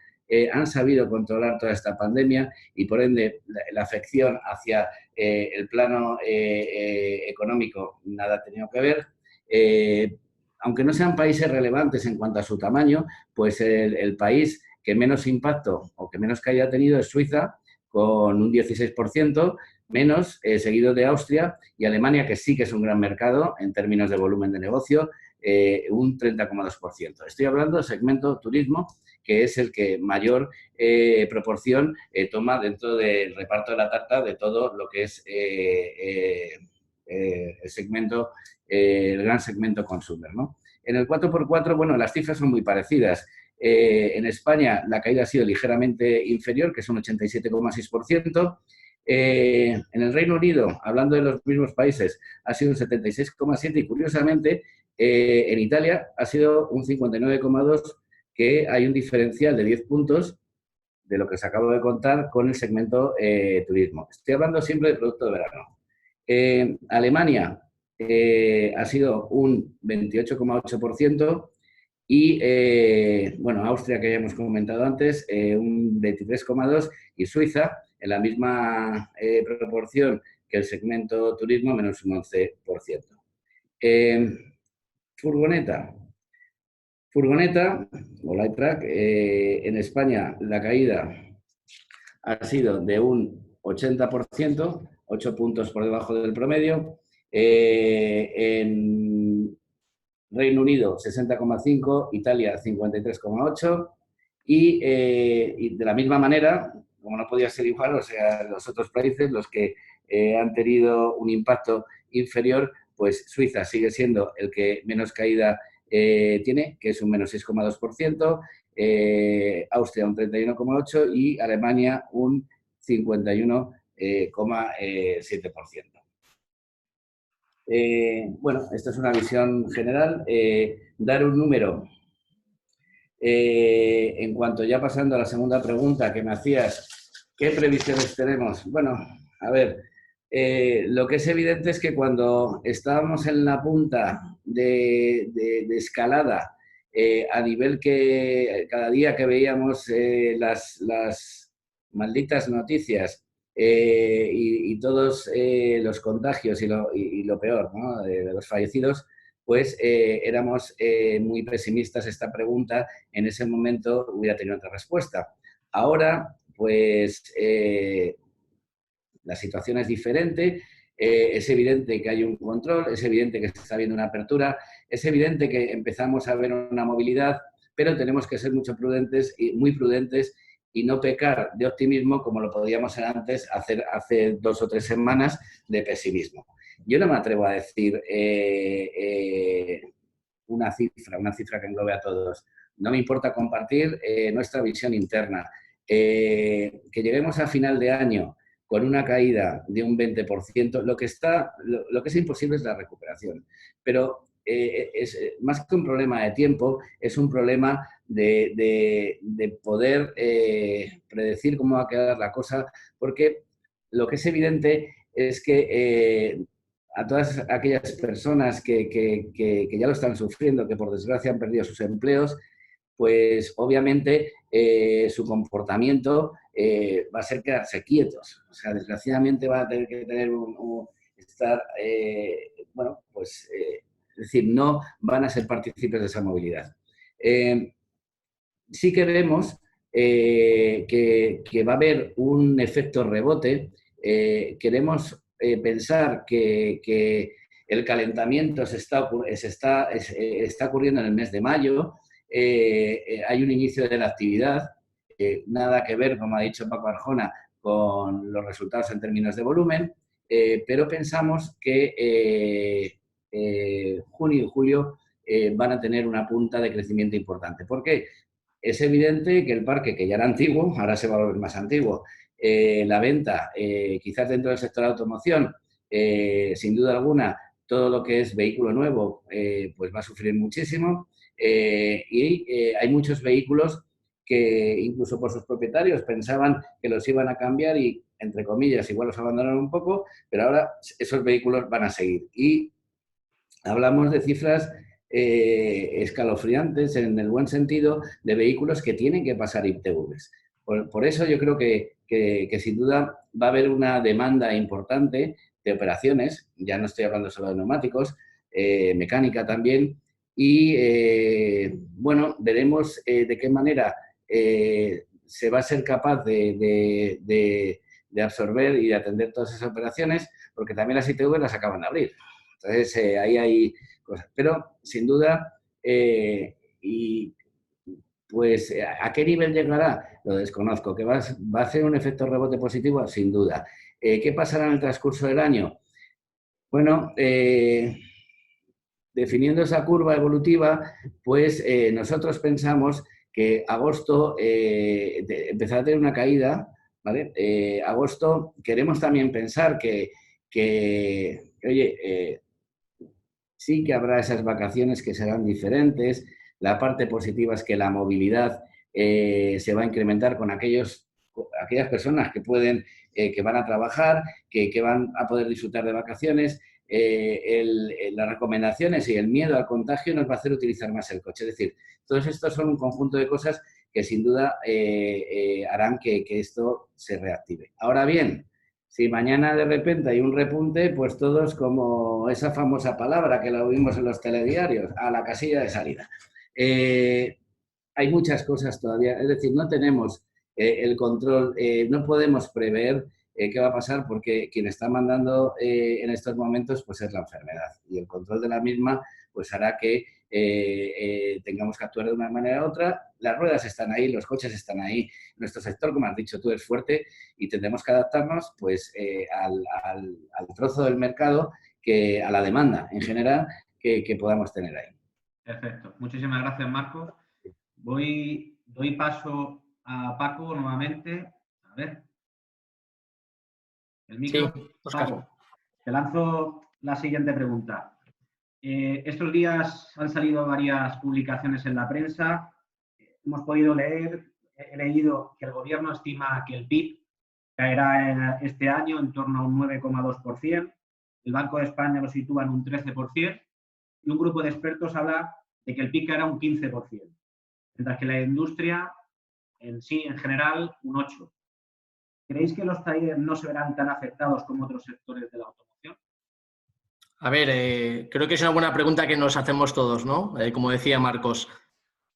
han sabido controlar toda esta pandemia y, por ende, la afección hacia el plano económico nada ha tenido que ver. Aunque no sean países relevantes en cuanto a su tamaño, pues el país que menos impacto o que menos caída ha tenido es Suiza, con un 16%, menos, seguido de Austria y Alemania, que sí que es un gran mercado en términos de volumen de negocio, un 30,2%. Estoy hablando del segmento turismo, que es el que mayor proporción toma dentro del reparto de la tarta de todo lo que es el segmento, el gran segmento consumer, ¿no? En el 4x4, bueno, las cifras son muy parecidas. En España la caída ha sido ligeramente inferior, que es un 87,6%. En el Reino Unido, hablando de los mismos países, ha sido un 76,7% y, curiosamente, en Italia ha sido un 59,2%, que hay un diferencial de 10 puntos de lo que os acabo de contar con el segmento turismo. Estoy hablando siempre de producto de verano. Alemania ha sido un 28,8% y, bueno, Austria, que ya hemos comentado antes, un 23,2%, y Suiza, en la misma proporción que el segmento turismo, menos un 11%. Furgoneta o light truck, en España la caída ha sido de un 80%, 8 puntos por debajo del promedio. En Reino Unido 60,5%, Italia 53,8%, y de la misma manera, como no podía ser igual, o sea, los otros países, los que han tenido un impacto inferior, pues Suiza sigue siendo el que menos caída tiene, que es un menos 6,2%, Austria un 31,8% y Alemania un 51,7%. Bueno, esta es una visión general. Dar un número. En cuanto, ya pasando a la segunda pregunta que me hacías, ¿qué previsiones tenemos? Bueno, a ver, lo que es evidente es que cuando estábamos en la punta de escalada, a nivel que cada día que veíamos las malditas noticias y todos los contagios y lo peor, ¿no?, de los fallecidos, pues éramos muy pesimistas. Esta pregunta en ese momento hubiera tenido otra respuesta. Ahora, pues la situación es diferente, es evidente que hay un control, es evidente que se está viendo una apertura, es evidente que empezamos a ver una movilidad, pero tenemos que ser muy prudentes y no pecar de optimismo como lo podíamos antes hacer hace 2 o 3 semanas de pesimismo. Yo no me atrevo a decir una cifra que englobe a todos. No me importa compartir nuestra visión interna. Que lleguemos a final de año con una caída de un 20%, lo que es imposible es la recuperación. Pero es más que un problema de tiempo, es un problema de poder predecir cómo va a quedar la cosa, porque lo que es evidente es que a todas aquellas personas que ya lo están sufriendo, que por desgracia han perdido sus empleos, pues obviamente su comportamiento va a ser quedarse quietos. O sea, desgraciadamente van a tener que estar, bueno, pues, es decir, no van a ser partícipes de esa movilidad. Sí que vemos que va a haber un efecto rebote. Queremos pensar que el calentamiento está ocurriendo en el mes de mayo. Hay un inicio de la actividad, nada que ver, como ha dicho Paco Arjona, con los resultados en términos de volumen, pero pensamos que junio y julio van a tener una punta de crecimiento importante. ¿Por qué? Es evidente que el parque, que ya era antiguo, ahora se va a volver más antiguo. La venta, quizás dentro del sector de automoción, sin duda alguna, todo lo que es vehículo nuevo, pues va a sufrir muchísimo. Y hay muchos vehículos que incluso por sus propietarios pensaban que los iban a cambiar y, entre comillas, igual los abandonaron un poco, pero ahora esos vehículos van a seguir. Y hablamos de cifras escalofriantes, en el buen sentido, de vehículos que tienen que pasar IPTVs. Por eso yo creo que sin duda va a haber una demanda importante de operaciones, ya no estoy hablando solo de neumáticos, mecánica también, y bueno, veremos de qué manera se va a ser capaz de absorber y de atender todas esas operaciones, porque también las ITV las acaban de abrir. Entonces, ahí hay cosas. Pero, sin duda, y pues, ¿a qué nivel llegará? Lo desconozco. ¿Que va a hacer un efecto rebote positivo? Sin duda. ¿Qué pasará en el transcurso del año? Bueno, definiendo esa curva evolutiva, pues nosotros pensamos que agosto empezará a tener una caída, ¿vale? Agosto queremos también pensar que oye, sí que habrá esas vacaciones que serán diferentes. La parte positiva es que la movilidad se va a incrementar con aquellas personas que pueden, que van a trabajar, que van a poder disfrutar de vacaciones. Las recomendaciones y el miedo al contagio nos va a hacer utilizar más el coche. Es decir, todos estos son un conjunto de cosas que sin duda harán que esto se reactive. Ahora bien, si mañana de repente hay un repunte, pues todos, como esa famosa palabra que la oímos en los telediarios, a la casilla de salida. Hay muchas cosas todavía, es decir, no tenemos el control, no podemos prever qué va a pasar, porque quien está mandando en estos momentos pues es la enfermedad, y el control de la misma pues hará que tengamos que actuar de una manera u otra. Las ruedas están ahí, los coches están ahí, nuestro sector, como has dicho tú, es fuerte y tendremos que adaptarnos pues al trozo del mercado, a la demanda en general que podamos tener ahí. Perfecto. Muchísimas gracias, Marcos. Doy paso a Paco nuevamente. A ver. El micro. Sí, Óscar. Paco, te lanzo la siguiente pregunta. Estos días han salido varias publicaciones en la prensa. Hemos podido leer, he leído que el gobierno estima que el PIB caerá este año en torno a un 9,2%. El Banco de España lo sitúa en un 13%. Y un grupo de expertos habla de que el PIB caerá un 15%. Mientras que la industria en sí, en general, un 8%. ¿creéis que los talleres no se verán tan afectados como otros sectores de la automoción? A ver, creo que es una buena pregunta que nos hacemos todos, ¿no? Como decía Marcos.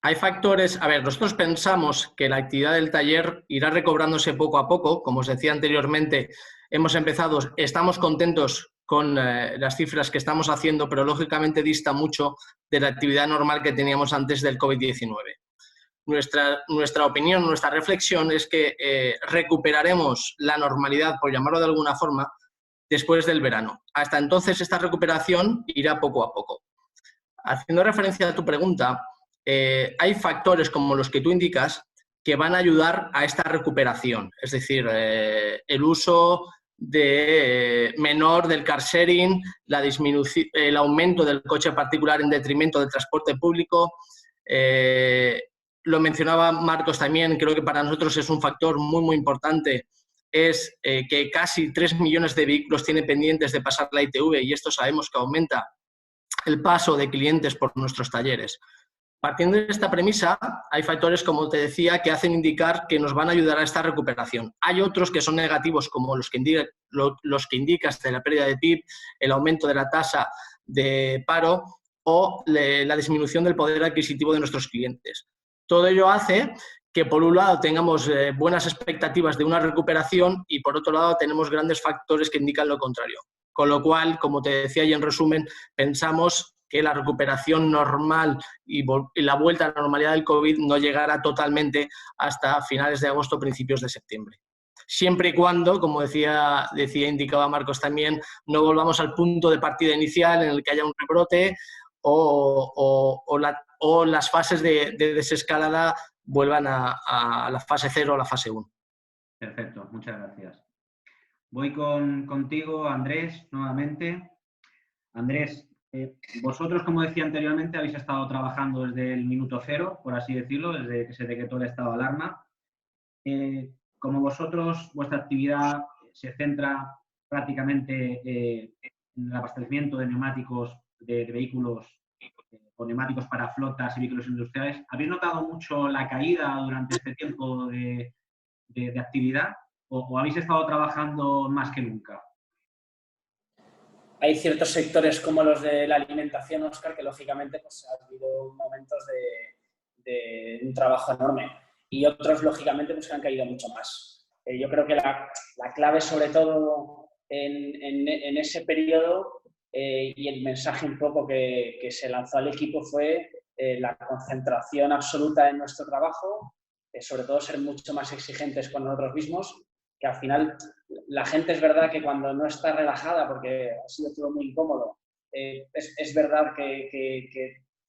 Hay factores, a ver, nosotros pensamos que la actividad del taller irá recobrándose poco a poco. Como os decía anteriormente, estamos contentos con las cifras que estamos haciendo, pero lógicamente dista mucho de la actividad normal que teníamos antes del COVID-19. Nuestra opinión, nuestra reflexión es que recuperaremos la normalidad, por llamarlo de alguna forma, después del verano. Hasta entonces esta recuperación irá poco a poco. Haciendo referencia a tu pregunta, hay factores como los que tú indicas que van a ayudar a esta recuperación. Es decir, el uso menor del car sharing, el aumento del coche particular en detrimento del transporte público. Lo mencionaba Marcos también, creo que para nosotros es un factor muy, muy importante, es que casi 3 millones de vehículos tienen pendientes de pasar la ITV y esto sabemos que aumenta el paso de clientes por nuestros talleres. Partiendo de esta premisa, hay factores, como te decía, que hacen indicar que nos van a ayudar a esta recuperación. Hay otros que son negativos, como los que indicas de la pérdida de PIB, el aumento de la tasa de paro o la disminución del poder adquisitivo de nuestros clientes. Todo ello hace que, por un lado, tengamos buenas expectativas de una recuperación y, por otro lado, tenemos grandes factores que indican lo contrario. Con lo cual, como te decía y en resumen, pensamos que la recuperación normal y la vuelta a la normalidad del COVID no llegará totalmente hasta finales de agosto, principios de septiembre. Siempre y cuando, como indicaba Marcos también, no volvamos al punto de partida inicial en el que haya un rebrote o las fases de desescalada vuelvan a la fase 0 o la fase 1. Perfecto, muchas gracias. Voy contigo, Andrés, nuevamente. Andrés, vosotros, como decía anteriormente, habéis estado trabajando desde el minuto cero, por así decirlo, desde que se decretó el estado de alarma. Como vosotros, vuestra actividad se centra prácticamente en el abastecimiento de neumáticos de vehículos o neumáticos para flotas y vehículos industriales, ¿habéis notado mucho la caída durante este tiempo de actividad o habéis estado trabajando más que nunca? Hay ciertos sectores como los de la alimentación, Óscar, que lógicamente pues, ha habido momentos de un trabajo enorme y otros, lógicamente, pues, que han caído mucho más. Yo creo que la clave, sobre todo en ese periodo y el mensaje un poco que se lanzó al equipo fue la concentración absoluta en nuestro trabajo, sobre todo ser mucho más exigentes con nosotros mismos, que al final la gente es verdad que cuando no está relajada, porque ha sido todo muy incómodo, es verdad que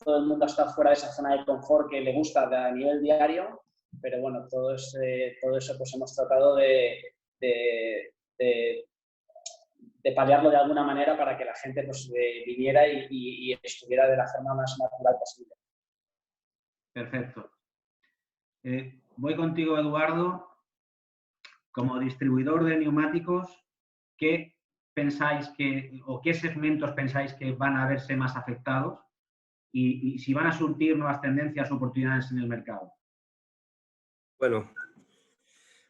todo el mundo ha estado fuera de esa zona de confort que le gusta a nivel diario, pero bueno, todo eso pues hemos tratado de paliarlo de alguna manera para que la gente pues, viniera y estuviera de la forma más natural posible. Perfecto. Voy contigo, Eduardo. Como distribuidor de neumáticos, ¿qué pensáis o qué segmentos pensáis que van a verse más afectados y si van a surtir nuevas tendencias o oportunidades en el mercado? Bueno,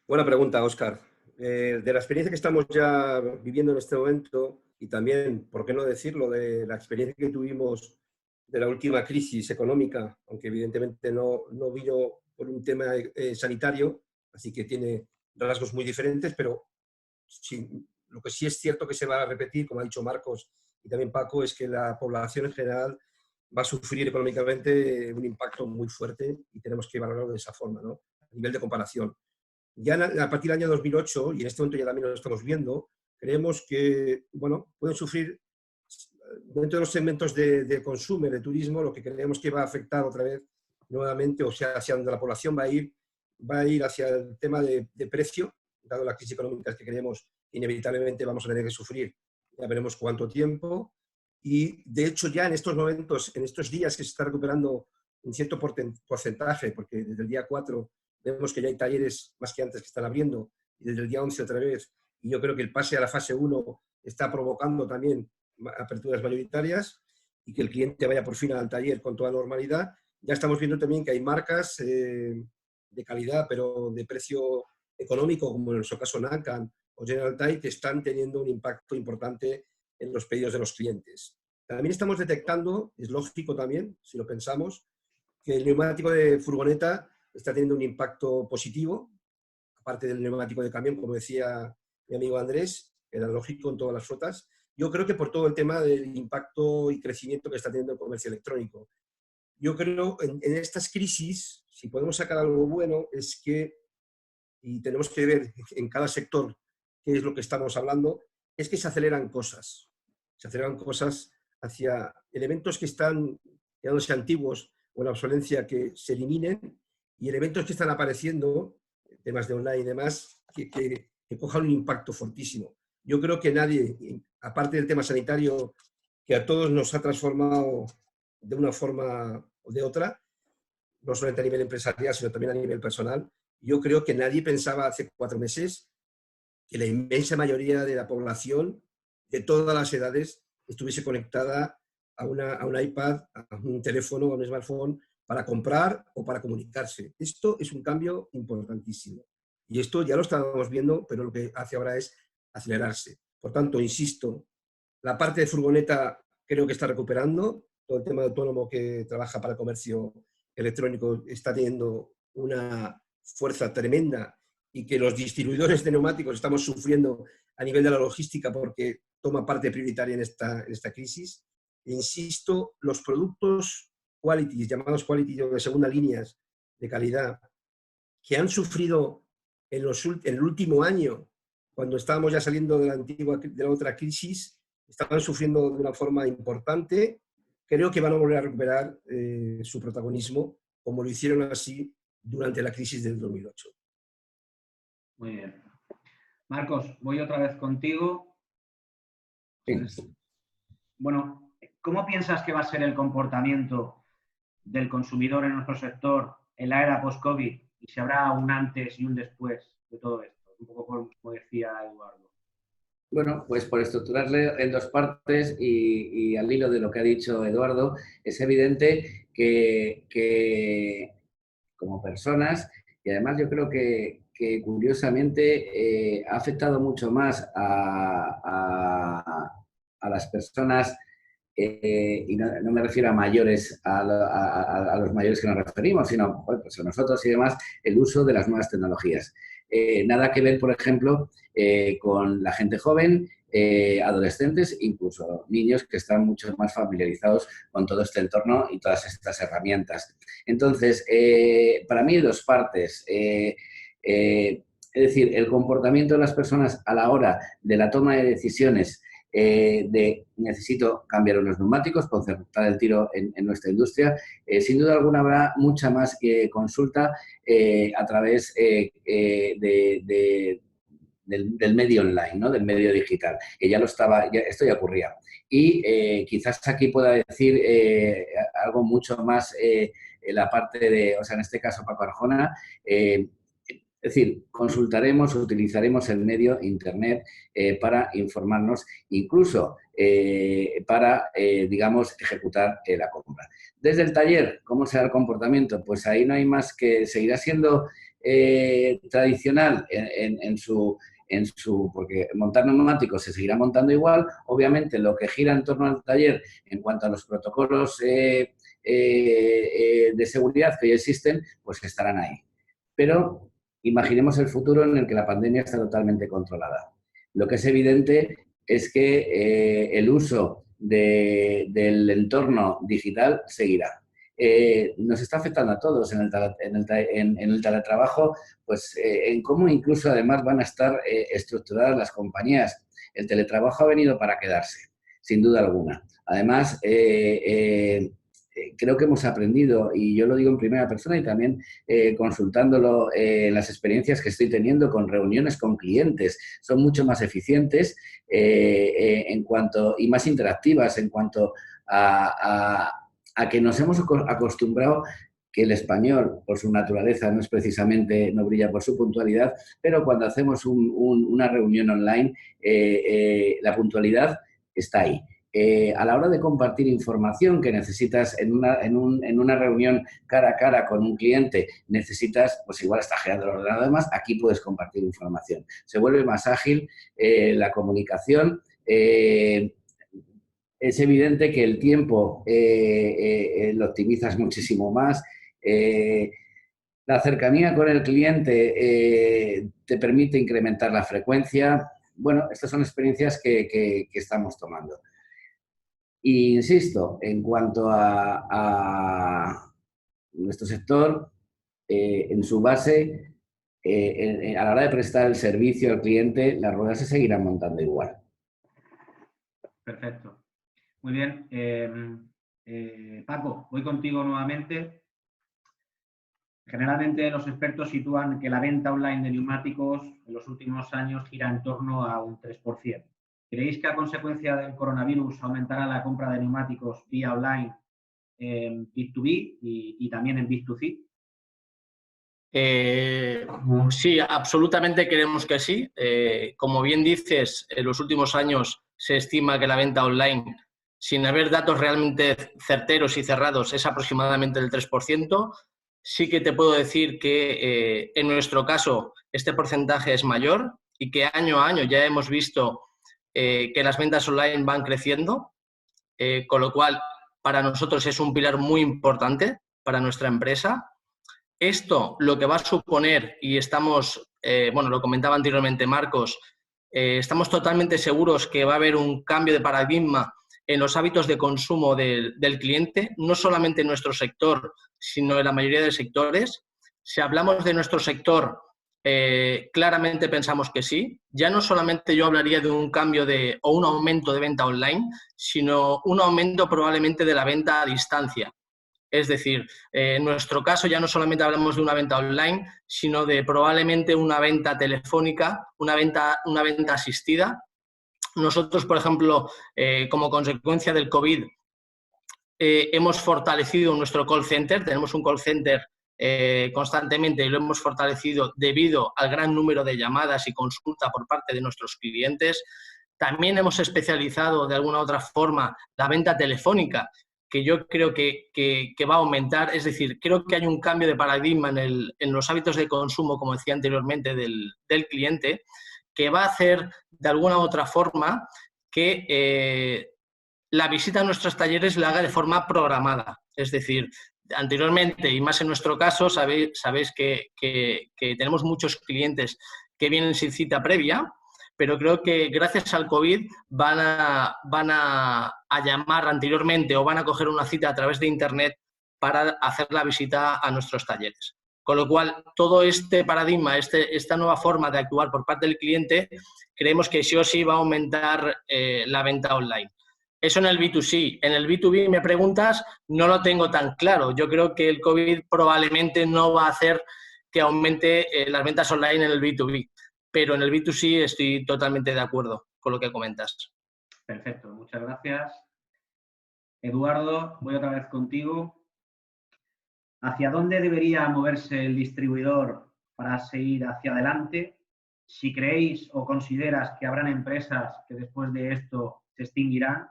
buena pregunta, Óscar. De la experiencia que estamos ya viviendo en este momento y también, ¿por qué no decirlo?, de la experiencia que tuvimos de la última crisis económica, aunque evidentemente no vino por un tema sanitario, así que tiene rasgos muy diferentes, pero sí, lo que sí es cierto que se va a repetir, como ha dicho Marcos y también Paco, es que la población en general va a sufrir económicamente un impacto muy fuerte y tenemos que valorarlo de esa forma, ¿no? A nivel de comparación. Ya a partir del año 2008, y en este momento ya también lo estamos viendo, creemos que, bueno, pueden sufrir dentro de los segmentos de consumo, de turismo, lo que creemos que va a afectar otra vez nuevamente, o sea, hacia donde la población va a ir hacia el tema de precio, dado la crisis económica que creemos inevitablemente vamos a tener que sufrir. Ya veremos cuánto tiempo. Y, de hecho, ya en estos momentos, en estos días que se está recuperando un cierto porcentaje, porque desde el día 4 vemos que ya hay talleres más que antes que están abriendo, y desde el día 11 otra vez, y yo creo que el pase a la fase 1 está provocando también aperturas mayoritarias y que el cliente vaya por fin al taller con toda normalidad. Ya estamos viendo también que hay marcas de calidad, pero de precio económico, como en nuestro caso Nancan o General Tyre, que están teniendo un impacto importante en los pedidos de los clientes. También estamos detectando, es lógico también, si lo pensamos, que el neumático de furgoneta está teniendo un impacto positivo, aparte del neumático de camión, como decía mi amigo Andrés, era lógico en todas las flotas. Yo creo que por todo el tema del impacto y crecimiento que está teniendo el comercio electrónico. Yo creo en estas crisis, si podemos sacar algo bueno, es que, y tenemos que ver en cada sector qué es lo que estamos hablando, es que se aceleran cosas. Se aceleran cosas hacia elementos que están quedándose antiguos o la obsolencia que se eliminen y elementos que están apareciendo, temas de online y demás, que cojan un impacto fortísimo. Yo creo que nadie, aparte del tema sanitario, que a todos nos ha transformado de una forma o de otra, no solamente a nivel empresarial, sino también a nivel personal, yo creo que nadie pensaba hace 4 meses que la inmensa mayoría de la población, de todas las edades, estuviese conectada a un iPad, a un teléfono, a un smartphone, para comprar o para comunicarse. Esto es un cambio importantísimo. Y esto ya lo estábamos viendo, pero lo que hace ahora es acelerarse. Por tanto, insisto, la parte de furgoneta creo que está recuperando. Todo el tema de autónomo que trabaja para el comercio electrónico está teniendo una fuerza tremenda y que los distribuidores de neumáticos estamos sufriendo a nivel de la logística porque toma parte prioritaria en esta crisis. E insisto, los productos quality, llamados quality de segunda línea de calidad, que han sufrido en el último año, cuando estábamos ya saliendo de la otra crisis, estaban sufriendo de una forma importante. Creo que van a volver a recuperar su protagonismo, como lo hicieron así durante la crisis del 2008. Muy bien. Marcos, voy otra vez contigo. Sí. Bueno, ¿cómo piensas que va a ser el comportamiento del consumidor en nuestro sector en la era post-COVID y si habrá un antes y un después de todo esto? Un poco como decía Eduardo. Bueno, pues por estructurarle en 2 partes y al hilo de lo que ha dicho Eduardo, es evidente que como personas, y además yo creo que curiosamente ha afectado mucho más a las personas, y no me refiero a mayores, a los mayores que nos referimos, sino pues a nosotros y demás, el uso de las nuevas tecnologías. Nada que ver, por ejemplo, con la gente joven, adolescentes, incluso niños que están mucho más familiarizados con todo este entorno y todas estas herramientas. Entonces, para mí hay 2 partes. Es decir, el comportamiento de las personas a la hora de la toma de decisiones de necesito cambiar unos neumáticos, concertar el tiro en nuestra industria. Sin duda alguna habrá mucha más consulta a través del medio online, ¿no? Del medio digital, que ya lo estaba, esto ya ocurría. Y quizás aquí pueda decir algo mucho más en la parte de, o sea, en este caso Paco Arjona, es decir, consultaremos, utilizaremos el medio Internet para informarnos, incluso para, digamos, ejecutar la compra. Desde el taller, ¿cómo será el comportamiento? Pues ahí no hay más que seguirá siendo tradicional porque montar neumáticos se seguirá montando igual. Obviamente, lo que gira en torno al taller en cuanto a los protocolos de seguridad que hoy existen, pues estarán ahí. Pero imaginemos el futuro en el que la pandemia está totalmente controlada. Lo que es evidente es que el uso del entorno digital seguirá. Nos está afectando a todos en el teletrabajo, pues en cómo incluso además van a estar estructuradas las compañías. El teletrabajo ha venido para quedarse, sin duda alguna. Además, creo que hemos aprendido, y yo lo digo en primera persona y también consultándolo en las experiencias que estoy teniendo con reuniones con clientes, son mucho más eficientes y más interactivas en cuanto a que nos hemos acostumbrado que el español, por su naturaleza, no brilla por su puntualidad, pero cuando hacemos una reunión online, la puntualidad está ahí. a la hora de compartir información que necesitas en una reunión cara a cara con un cliente, necesitas, pues igual está girando el ordenador, además, aquí puedes compartir información. Se vuelve más ágil la comunicación. Es evidente que el tiempo lo optimizas muchísimo más. La cercanía con el cliente te permite incrementar la frecuencia. Bueno, estas son experiencias que estamos tomando. Y insisto, en cuanto a nuestro sector, en su base, a la hora de prestar el servicio al cliente, las ruedas se seguirán montando igual. Perfecto. Muy bien. Paco, voy contigo nuevamente. Generalmente los expertos sitúan que la venta online de neumáticos en los últimos años gira en torno a un 3%. ¿Creéis que a consecuencia del coronavirus aumentará la compra de neumáticos vía online en B2B y también en B2C? Sí, absolutamente creemos que sí. Como bien dices, en los últimos años se estima que la venta online, sin haber datos realmente certeros y cerrados, es aproximadamente el 3%. Sí que te puedo decir que en nuestro caso este porcentaje es mayor y que año a año ya hemos visto que las ventas online van creciendo, con lo cual para nosotros es un pilar muy importante para nuestra empresa. Esto lo que va a suponer, y estamos, bueno, lo comentaba anteriormente Marcos, estamos totalmente seguros que va a haber un cambio de paradigma en los hábitos de consumo del cliente, no solamente en nuestro sector, sino en la mayoría de sectores. Si hablamos de nuestro sector, claramente pensamos que sí. Ya no solamente yo hablaría de un cambio o un aumento de venta online, sino un aumento probablemente de la venta a distancia. Es decir, en nuestro caso ya no solamente hablamos de una venta online, sino de probablemente una venta telefónica, una venta asistida. Nosotros, por ejemplo, como consecuencia del COVID, hemos fortalecido nuestro call center. Tenemos un call center constantemente y lo hemos fortalecido debido al gran número de llamadas y consulta por parte de nuestros clientes. También hemos especializado de alguna u otra forma la venta telefónica, que yo creo que va a aumentar. Es decir, creo que hay un cambio de paradigma en los hábitos de consumo, como decía anteriormente, del cliente, que va a hacer de alguna u otra forma que la visita a nuestros talleres la haga de forma programada. Es decir, anteriormente, y más en nuestro caso, sabéis que tenemos muchos clientes que vienen sin cita previa, pero creo que gracias al COVID van a llamar anteriormente o van a coger una cita a través de Internet para hacer la visita a nuestros talleres. Con lo cual, todo este paradigma, esta nueva forma de actuar por parte del cliente, creemos que sí o sí va a aumentar la venta online. Eso en el B2C. En el B2B, me preguntas, no lo tengo tan claro. Yo creo que el COVID probablemente no va a hacer que aumente las ventas online en el B2B. Pero en el B2C estoy totalmente de acuerdo con lo que comentas. Perfecto, muchas gracias. Eduardo, voy otra vez contigo. ¿Hacia dónde debería moverse el distribuidor para seguir hacia adelante? Si creéis o consideras que habrán empresas que después de esto se extinguirán,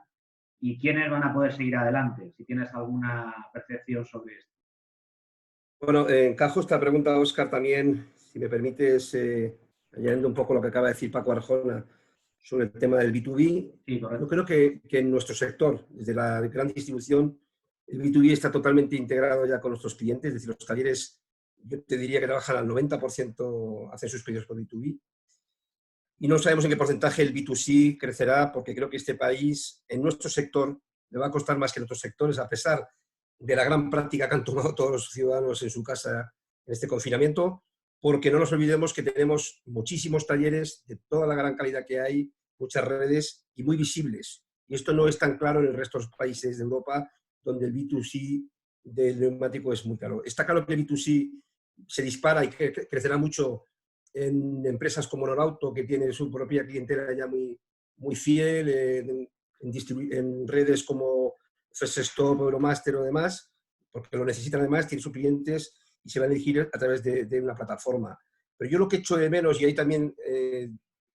¿y quiénes van a poder seguir adelante? Si tienes alguna percepción sobre esto. Bueno, encajo esta pregunta, Óscar, también, si me permites, añadiendo un poco lo que acaba de decir Paco Arjona sobre el tema del B2B. Sí, correcto. Yo creo que en nuestro sector, desde la gran distribución, el B2B está totalmente integrado ya con nuestros clientes. Es decir, los talleres, yo te diría que trabajan al 90%, hacen sus pedidos por B2B. Y no sabemos en qué porcentaje el B2C crecerá, porque creo que este país, en nuestro sector, le va a costar más que en otros sectores, a pesar de la gran práctica que han tomado todos los ciudadanos en su casa en este confinamiento, porque no nos olvidemos que tenemos muchísimos talleres de toda la gran calidad que hay, muchas redes y muy visibles. Y esto no es tan claro en el resto de los países de Europa, donde el B2C del neumático es muy claro. Está claro que el B2C se dispara y crecerá mucho en empresas como Norauto, que tiene su propia clientela ya muy fiel, en redes como First Stop, Euromaster o demás, porque lo necesitan además, tienen sus clientes y se van a dirigir a través de una plataforma. Pero yo lo que echo de menos, y ahí también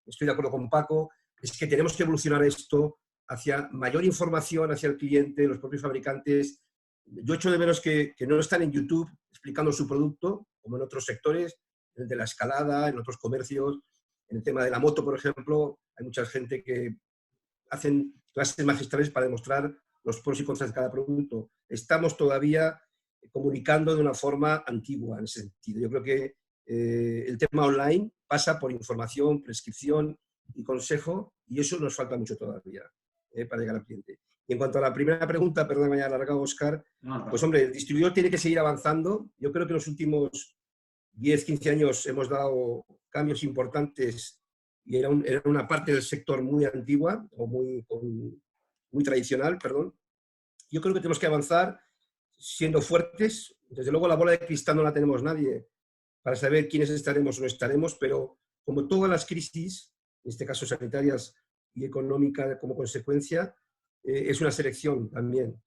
estoy de acuerdo con Paco, es que tenemos que evolucionar esto hacia mayor información hacia el cliente, los propios fabricantes. Yo echo de menos que no están en YouTube explicando su producto, como en otros sectores, en el de la escalada, en otros comercios, en el tema de la moto, por ejemplo. Hay mucha gente que hacen clases magistrales para demostrar los pros y contras de cada producto. Estamos todavía comunicando de una forma antigua en ese sentido. Yo creo que el tema online pasa por información, prescripción y consejo, y eso nos falta mucho todavía para llegar al cliente. Y en cuanto a la primera pregunta, perdón que me haya alargado, Óscar, pues hombre, el distribuidor tiene que seguir avanzando. Yo creo que en los últimos 10, 15 años hemos dado cambios importantes y era una parte del sector muy antigua o muy tradicional, perdón. Yo creo que tenemos que avanzar siendo fuertes. Desde luego la bola de cristal no la tenemos nadie para saber quiénes estaremos o no estaremos, pero como todas las crisis, en este caso sanitarias y económicas como consecuencia, es una selección también.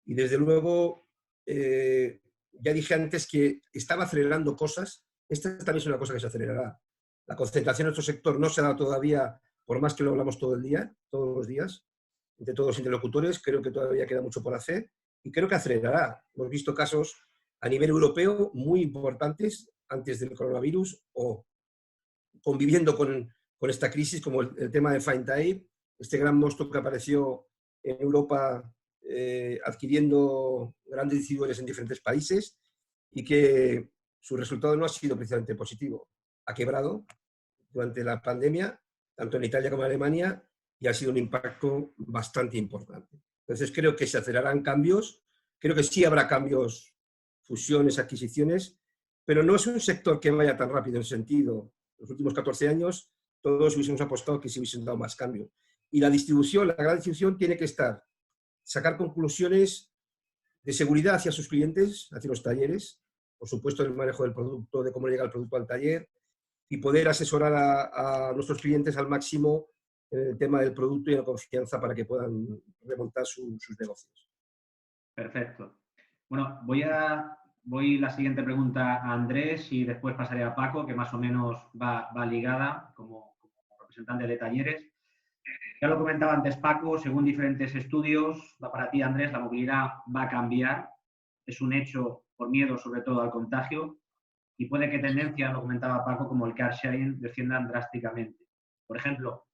Y desde luego, ya dije antes que estaba acelerando cosas. Esta también es una cosa que se acelerará. La concentración en nuestro sector no se ha dado todavía, por más que lo hablamos todo el día, todos los días, entre todos los interlocutores. Creo que todavía queda mucho por hacer y creo que acelerará. Hemos visto casos a nivel europeo muy importantes antes del coronavirus o conviviendo con esta crisis, como el tema de FineType, este gran monstruo que apareció en Europa adquiriendo grandes distribuidores en diferentes países y que su resultado no ha sido precisamente positivo. Ha quebrado durante la pandemia, tanto en Italia como en Alemania, y ha sido un impacto bastante importante. Entonces creo que se acelerarán cambios, creo que sí habrá cambios, fusiones, adquisiciones, pero no es un sector que vaya tan rápido en sentido. Los últimos 14 años todos hubiésemos apostado que se hubiesen dado más cambios. Y la distribución, la gran distribución tiene que sacar conclusiones de seguridad hacia sus clientes, hacia los talleres, por supuesto el manejo del producto, de cómo llega el producto al taller y poder asesorar a nuestros clientes al máximo en el tema del producto y la confianza para que puedan remontar sus negocios. Perfecto. Bueno, voy la siguiente pregunta a Andrés y después pasaré a Paco, que más o menos va ligada como representante de talleres. Ya lo comentaba antes Paco, según diferentes estudios, para ti Andrés, la movilidad va a cambiar. Es un hecho por miedo sobre todo al contagio y puede que tendencias, lo comentaba Paco, como el car sharing desciendan drásticamente. Por ejemplo,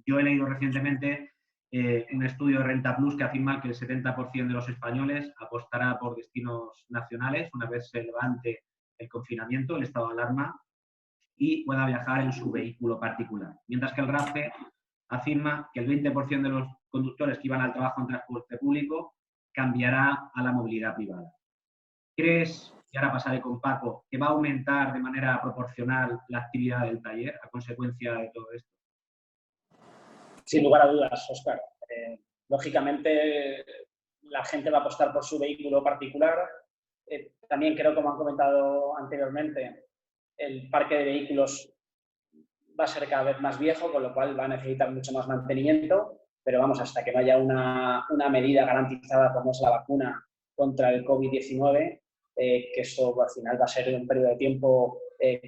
yo he leído recientemente un estudio de Renta Plus que afirma que el 70% de los españoles apostará por destinos nacionales una vez se levante el confinamiento, el estado de alarma, y pueda viajar en su vehículo particular. Mientras que el RAFE afirma que el 20% de los conductores que iban al trabajo en transporte público cambiará a la movilidad privada. ¿Crees, y ahora pasaré con Paco, que va a aumentar de manera proporcional la actividad del taller a consecuencia de todo esto? Sin lugar a dudas, Óscar. Lógicamente, la gente va a apostar por su vehículo particular. También creo, como han comentado anteriormente, el parque de vehículos va a ser cada vez más viejo, con lo cual va a necesitar mucho más mantenimiento, pero vamos, hasta que no haya una medida garantizada como es la vacuna contra el COVID-19, que eso al final va a ser un periodo de tiempo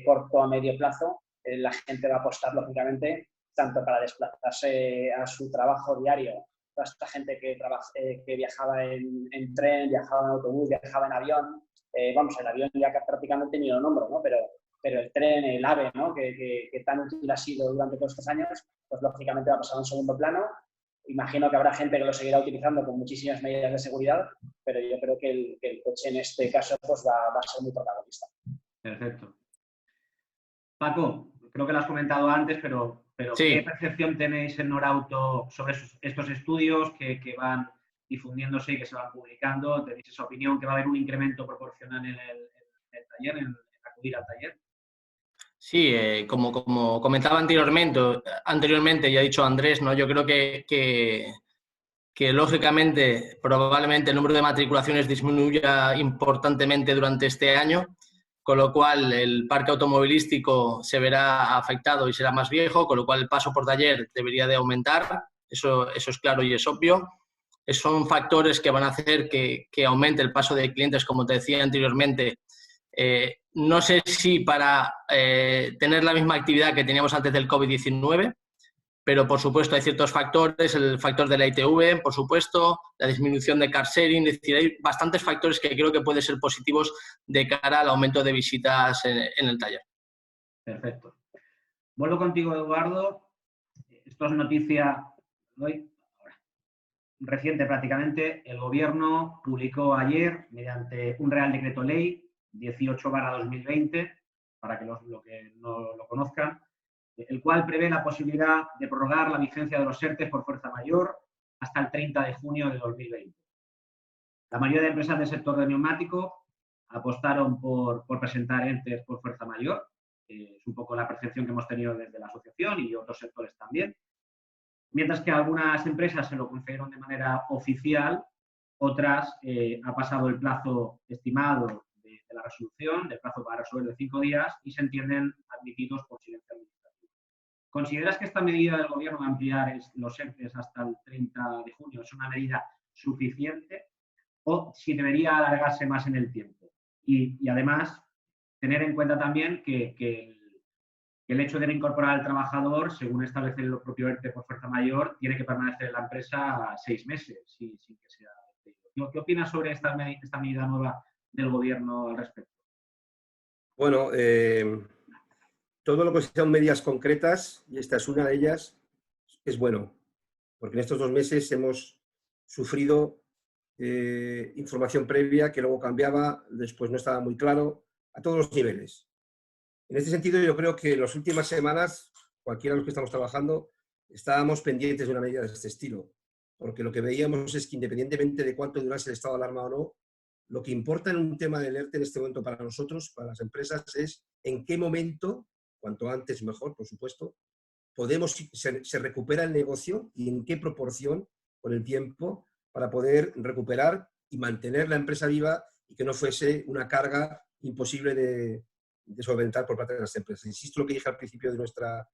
corto a medio plazo, la gente va a apostar, lógicamente, tanto para desplazarse a su trabajo diario, toda esta gente que viajaba en tren, viajaba en autobús, viajaba en avión, vamos, el avión ya que prácticamente ni lo nombro, ¿no? Pero el tren, el AVE, ¿no? que tan útil ha sido durante todos estos años, pues lógicamente va a pasar a un segundo plano. Imagino que habrá gente que lo seguirá utilizando con muchísimas medidas de seguridad, pero yo creo que el coche en este caso pues va a ser muy protagonista. Perfecto. Paco, creo que lo has comentado antes, pero sí. ¿Qué percepción tenéis en Norauto sobre estos estudios que van difundiéndose y que se van publicando? ¿Tenéis esa opinión que va a haber un incremento proporcional en el taller, en acudir al taller? Sí, como comentaba anteriormente, ya ha dicho Andrés, ¿no? Yo creo que lógicamente, probablemente el número de matriculaciones disminuya importantemente durante este año, con lo cual el parque automovilístico se verá afectado y será más viejo, con lo cual el paso por taller debería de aumentar, eso es claro y es obvio. Son factores que van a hacer que aumente el paso de clientes, como te decía anteriormente. No sé si para tener la misma actividad que teníamos antes del COVID-19, pero por supuesto hay ciertos factores, el factor de la ITV, por supuesto, la disminución de car sharing, es decir, hay bastantes factores que creo que pueden ser positivos de cara al aumento de visitas en el taller. Perfecto. Vuelvo contigo, Eduardo. Esto es noticia hoy, reciente prácticamente. El Gobierno publicó ayer, mediante un Real Decreto Ley 18/2020, para que los que no lo conozcan, el cual prevé la posibilidad de prorrogar la vigencia de los ERTE por fuerza mayor hasta el 30 de junio de 2020. La mayoría de empresas del sector del neumático apostaron por presentar ERTE por fuerza mayor. Es un poco la percepción que hemos tenido desde la asociación y otros sectores también. Mientras que algunas empresas se lo concedieron de manera oficial, otras ha pasado el plazo estimado de la resolución, del plazo para resolver de 5 días, y se entienden admitidos por silencio administrativo. ¿Consideras que esta medida del Gobierno de ampliar los ERTE hasta el 30 de junio es una medida suficiente o si debería alargarse más en el tiempo? Y además, tener en cuenta también que el hecho de reincorporar al trabajador, según establece el propio ERTE por fuerza mayor, tiene que permanecer en la empresa 6 meses sin que sea despedido. ¿Qué opinas sobre esta medida nueva del Gobierno al respecto? Bueno, todo lo que sean medidas concretas, y esta es una de ellas, es bueno, porque en estos 2 meses hemos sufrido información previa que luego cambiaba, después no estaba muy claro, a todos los niveles. En este sentido, yo creo que en las últimas semanas, cualquiera de los que estamos trabajando, estábamos pendientes de una medida de este estilo, porque lo que veíamos es que independientemente de cuánto durase el estado de alarma o no, lo que importa en un tema del ERTE en este momento para nosotros, para las empresas, es en qué momento, cuanto antes mejor, por supuesto, se recupera el negocio y en qué proporción con el tiempo para poder recuperar y mantener la empresa viva y que no fuese una carga imposible de solventar por parte de las empresas. Insisto lo que dije al principio de nuestra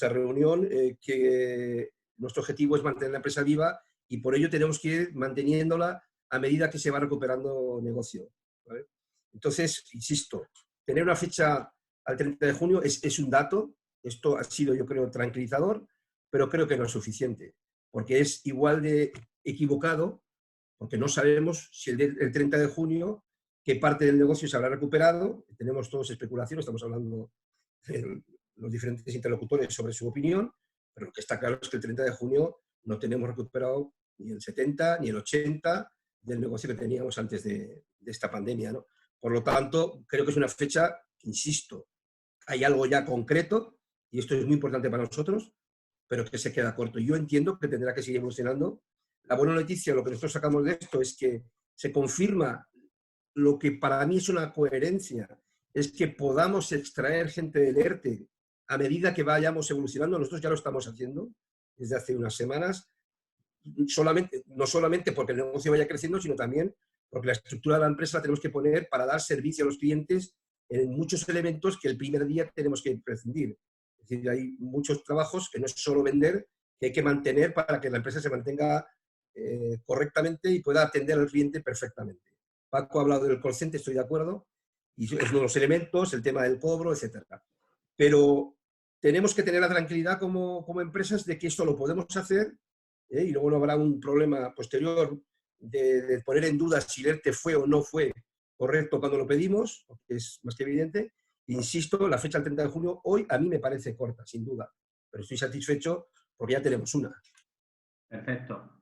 reunión, que nuestro objetivo es mantener la empresa viva y por ello tenemos que ir manteniéndola a medida que se va recuperando negocio, ¿vale? Entonces, insisto, tener una fecha al 30 de junio es un dato. Esto ha sido, yo creo, tranquilizador, pero creo que no es suficiente, porque es igual de equivocado, porque no sabemos si el 30 de junio qué parte del negocio se habrá recuperado. Tenemos todos especulaciones, estamos hablando de los diferentes interlocutores sobre su opinión, pero lo que está claro es que el 30 de junio no tenemos recuperado ni el 70 ni el 80 del negocio que teníamos antes de esta pandemia, ¿no? Por lo tanto, creo que es una fecha, insisto, hay algo ya concreto, y esto es muy importante para nosotros, pero que se queda corto. Yo entiendo que tendrá que seguir evolucionando. La buena noticia, lo que nosotros sacamos de esto es que se confirma lo que para mí es una coherencia, es que podamos extraer gente del ERTE a medida que vayamos evolucionando. Nosotros ya lo estamos haciendo desde hace unas semanas, no solamente porque el negocio vaya creciendo, sino también porque la estructura de la empresa la tenemos que poner para dar servicio a los clientes en muchos elementos que el primer día tenemos que prescindir. Es decir, hay muchos trabajos que no es solo vender, que hay que mantener para que la empresa se mantenga correctamente y pueda atender al cliente perfectamente. Paco ha hablado del call center, estoy de acuerdo, y es uno de los elementos, el tema del cobro, etc. Pero tenemos que tener la tranquilidad como empresas de que esto lo podemos hacer, y luego no habrá un problema posterior de poner en duda si el ERTE fue o no fue correcto cuando lo pedimos, porque es más que evidente. Insisto, la fecha del 30 de junio, hoy a mí me parece corta, sin duda, pero estoy satisfecho porque ya tenemos una. Perfecto.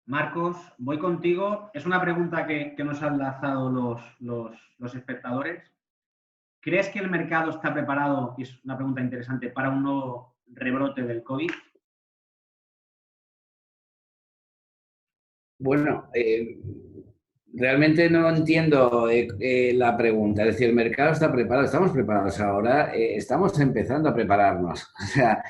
Marcos, voy contigo. Es una pregunta que nos han lanzado los espectadores. ¿Crees que el mercado está preparado, y es una pregunta interesante, para un nuevo rebrote del COVID? Bueno, realmente no entiendo la pregunta. Es decir, el mercado está preparado, estamos preparados ahora, estamos empezando a prepararnos. O sea,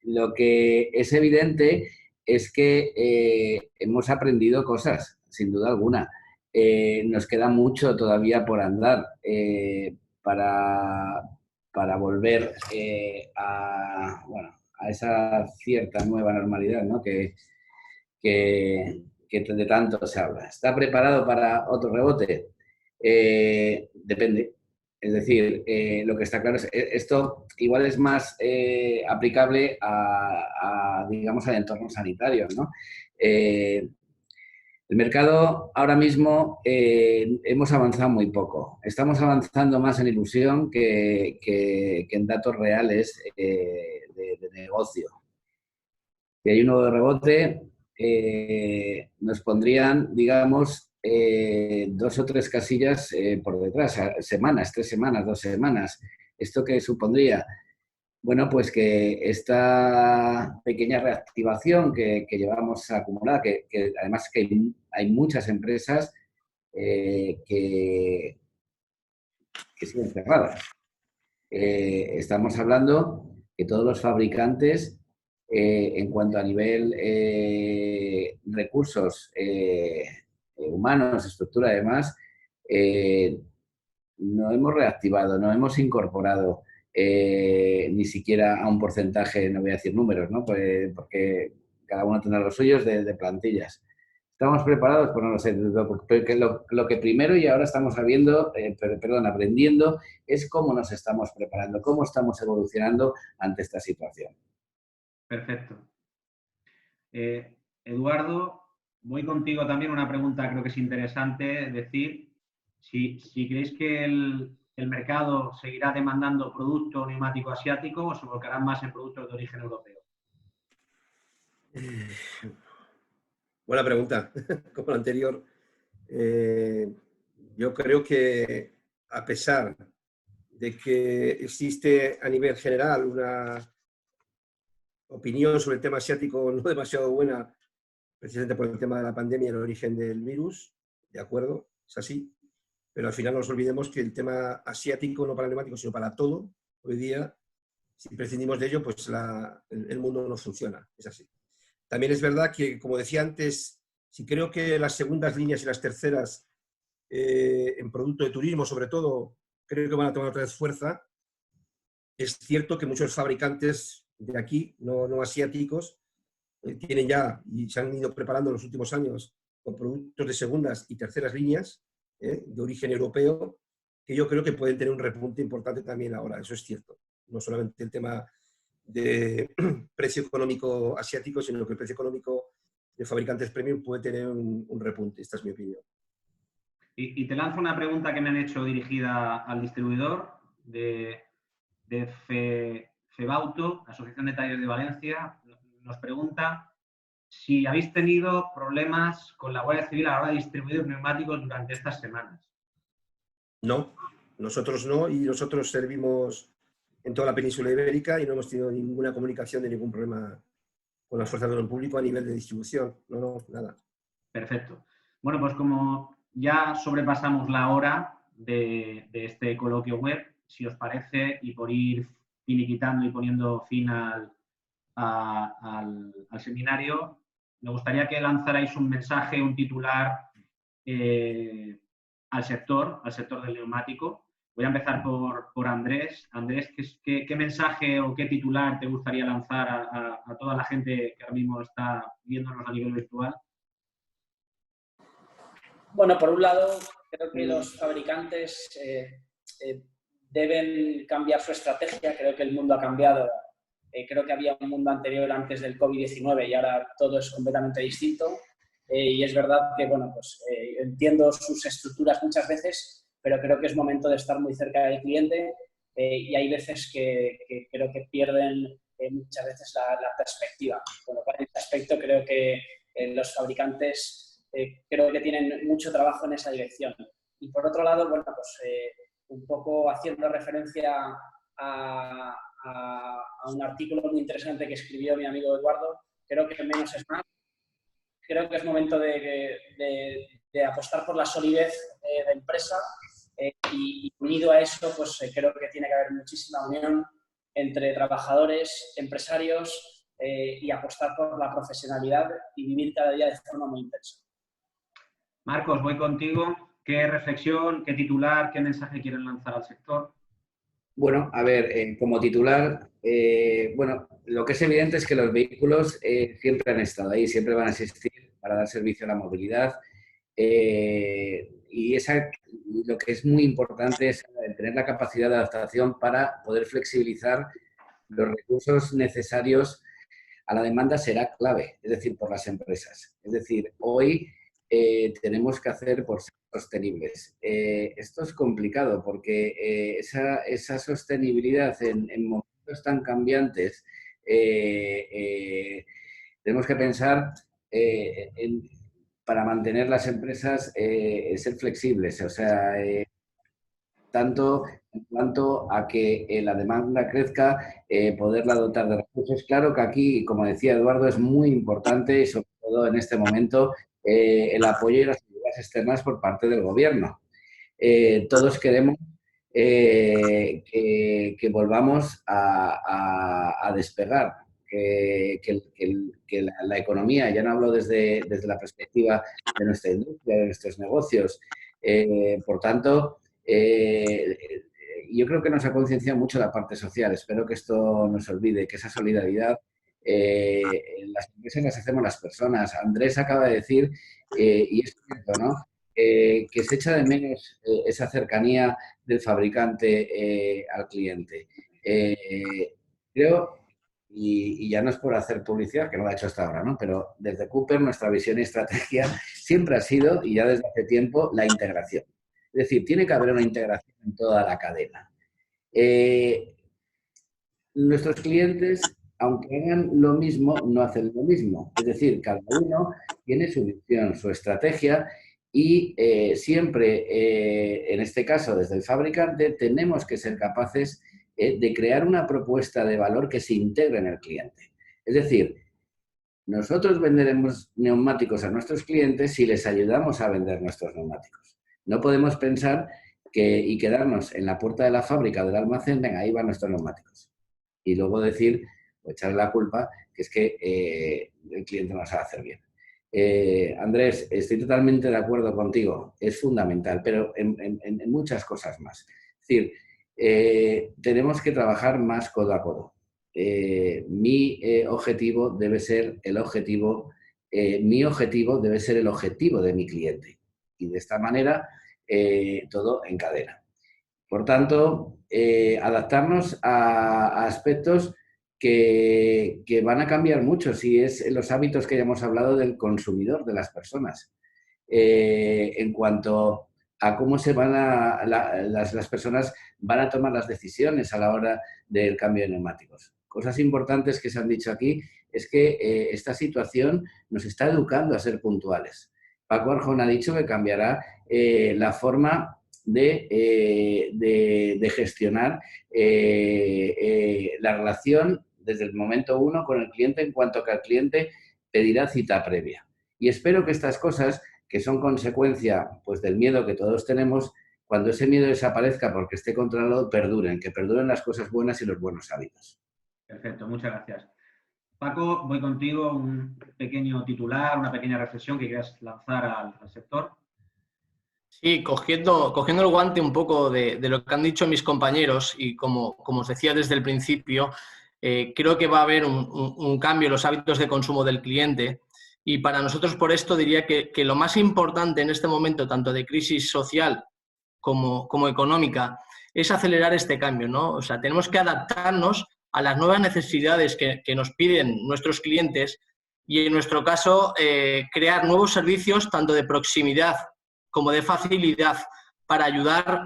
lo que es evidente es que hemos aprendido cosas, sin duda alguna. Nos queda mucho todavía por andar para volver a esa cierta nueva normalidad, ¿no? que de tanto se habla. ¿Está preparado para otro rebote? Depende. Es decir, lo que está claro es esto igual es más aplicable digamos, al entorno sanitario, ¿no? El mercado ahora mismo hemos avanzado muy poco. Estamos avanzando más en ilusión que en datos reales de negocio. Si hay un nuevo rebote, nos pondrían, digamos, 2 o 3 casillas por detrás, semanas, 3 semanas, 2 semanas. ¿Esto qué supondría? Bueno, pues que esta pequeña reactivación que llevamos acumulada, que además que hay muchas empresas que siguen cerradas. Estamos hablando que todos los fabricantes, en cuanto a nivel recursos humanos, estructura y demás, no hemos reactivado, no hemos incorporado ni siquiera a un porcentaje, no voy a decir números, ¿no? Pues porque cada uno tendrá los suyos de plantillas. ¿Estamos preparados? Pues no lo sé. Lo que primero y ahora estamos aprendiendo es cómo nos estamos preparando, cómo estamos evolucionando ante esta situación. Perfecto. Eduardo, voy contigo también. Una pregunta creo que es interesante decir. Si creéis que el mercado seguirá demandando producto neumático asiático o se volcarán más en productos de origen europeo. Buena pregunta, como la anterior. Yo creo que a pesar de que existe a nivel general una opinión sobre el tema asiático no demasiado buena, precisamente por el tema de la pandemia y el origen del virus, de acuerdo, es así, pero al final no nos olvidemos que el tema asiático, no para neumáticos, sino para todo, hoy día, si prescindimos de ello, pues el mundo no funciona, es así. También es verdad que, como decía antes, sí creo que las segundas líneas y las terceras, en producto de turismo sobre todo, creo que van a tomar otra vez fuerza. Es cierto que muchos fabricantes de aquí, no asiáticos, tienen ya y se han ido preparando en los últimos años con productos de segundas y terceras líneas de origen europeo, que yo creo que pueden tener un repunte importante también ahora, eso es cierto. No solamente el tema de precio económico asiático, sino que el precio económico de fabricantes premium puede tener un repunte, esta es mi opinión. Y te lanzo una pregunta que me han hecho dirigida al distribuidor de FEBAUTO, Asociación de Talleres de Valencia. Nos pregunta si habéis tenido problemas con la Guardia Civil a la hora de distribuir neumáticos durante estas semanas. No, nosotros no, y nosotros servimos en toda la península ibérica y no hemos tenido ninguna comunicación de ningún problema con las fuerzas de orden público a nivel de distribución. No, nada. Perfecto. Bueno, pues como ya sobrepasamos la hora de este coloquio web, si os parece, y por ir finiquitando y poniendo fin al seminario, me gustaría que lanzarais un mensaje, un titular al sector del neumático. Voy a empezar por Andrés. Andrés, ¿qué mensaje o qué titular te gustaría lanzar a toda la gente que ahora mismo está viéndonos a nivel virtual? Bueno, por un lado, creo que los fabricantes deben cambiar su estrategia. Creo que el mundo ha cambiado. Creo que había un mundo anterior antes del COVID-19 y ahora todo es completamente distinto. Y es verdad que, bueno, pues entiendo sus estructuras muchas veces, pero creo que es momento de estar muy cerca del cliente y hay veces que creo que pierden muchas veces la perspectiva. Bueno, en este aspecto creo que los fabricantes creo que tienen mucho trabajo en esa dirección. Y por otro lado, bueno, pues un poco haciendo referencia a un artículo muy interesante que escribió mi amigo Eduardo, creo que menos es más. Creo que es momento de apostar por la solidez de empresa y unido a eso, pues creo que tiene que haber muchísima unión entre trabajadores, empresarios y apostar por la profesionalidad y vivir cada día de forma muy intensa. Marcos, voy contigo. ¿Qué reflexión, qué titular, qué mensaje quieren lanzar al sector? Bueno, a ver, como titular, bueno, lo que es evidente es que los vehículos siempre han estado ahí, siempre van a existir para dar servicio a la movilidad Y lo que es muy importante es tener la capacidad de adaptación para poder flexibilizar los recursos necesarios a la demanda será clave, es decir, por las empresas. Es decir, hoy tenemos que hacer por ser sostenibles. Esto es complicado porque esa sostenibilidad en momentos tan cambiantes, tenemos que pensar para mantener las empresas, ser flexibles. O sea, tanto en cuanto a que la demanda crezca, poderla dotar de recursos. Claro que aquí, como decía Eduardo, es muy importante, y sobre todo en este momento, el apoyo y las ayudas externas por parte del gobierno. Todos queremos que volvamos a despegar, que la economía, ya no hablo desde la perspectiva de nuestra industria, de nuestros negocios, por tanto, yo creo que nos ha concienciado mucho la parte social. Espero que esto no se olvide, que esa solidaridad las empresas las hacemos las personas. Andrés acaba de decir, y es cierto, ¿no? Que se echa de menos esa cercanía del fabricante al cliente. Creo, y ya no es por hacer publicidad, que no lo ha hecho hasta ahora, ¿no? Pero desde Cooper nuestra visión y estrategia siempre ha sido, y ya desde hace tiempo, la integración. Es decir, tiene que haber una integración en toda la cadena. Nuestros clientes, aunque hagan lo mismo, no hacen lo mismo. Es decir, cada uno tiene su visión, su estrategia y siempre, en este caso, desde el fabricante, tenemos que ser capaces de crear una propuesta de valor que se integre en el cliente. Es decir, nosotros venderemos neumáticos a nuestros clientes si les ayudamos a vender nuestros neumáticos. No podemos pensar y quedarnos en la puerta de la fábrica del almacén, venga, ahí van nuestros neumáticos. Y luego decir, o echarle la culpa, que es que el cliente no sabe hacer bien. Andrés, estoy totalmente de acuerdo contigo, es fundamental, pero en muchas cosas más. Es decir, tenemos que trabajar más codo a codo. Mi objetivo debe ser el objetivo, mi objetivo debe ser el objetivo de mi cliente. Y de esta manera, todo en cadena. Por tanto, adaptarnos a aspectos que van a cambiar mucho, si es los hábitos que ya hemos hablado del consumidor, de las personas. En cuanto a cómo se van las personas van a tomar las decisiones a la hora del cambio de neumáticos. Cosas importantes que se han dicho aquí es que esta situación nos está educando a ser puntuales. Paco Arjona ha dicho que cambiará la forma de gestionar la relación desde el momento uno con el cliente, en cuanto que el cliente pedirá cita previa. Y espero que estas cosas, que son consecuencia pues, del miedo que todos tenemos, cuando ese miedo desaparezca porque esté controlado, perduren, que perduren las cosas buenas y los buenos hábitos. Perfecto, muchas gracias. Paco, voy contigo, un pequeño titular, una pequeña reflexión que quieras lanzar al sector. Sí, cogiendo el guante un poco de lo que han dicho mis compañeros y como os decía desde el principio, creo que va a haber un cambio en los hábitos de consumo del cliente y para nosotros por esto diría que lo más importante en este momento, tanto de crisis social como económica, es acelerar este cambio, ¿no? O sea, tenemos que adaptarnos a las nuevas necesidades que nos piden nuestros clientes y en nuestro caso crear nuevos servicios tanto de proximidad como de facilidad para ayudar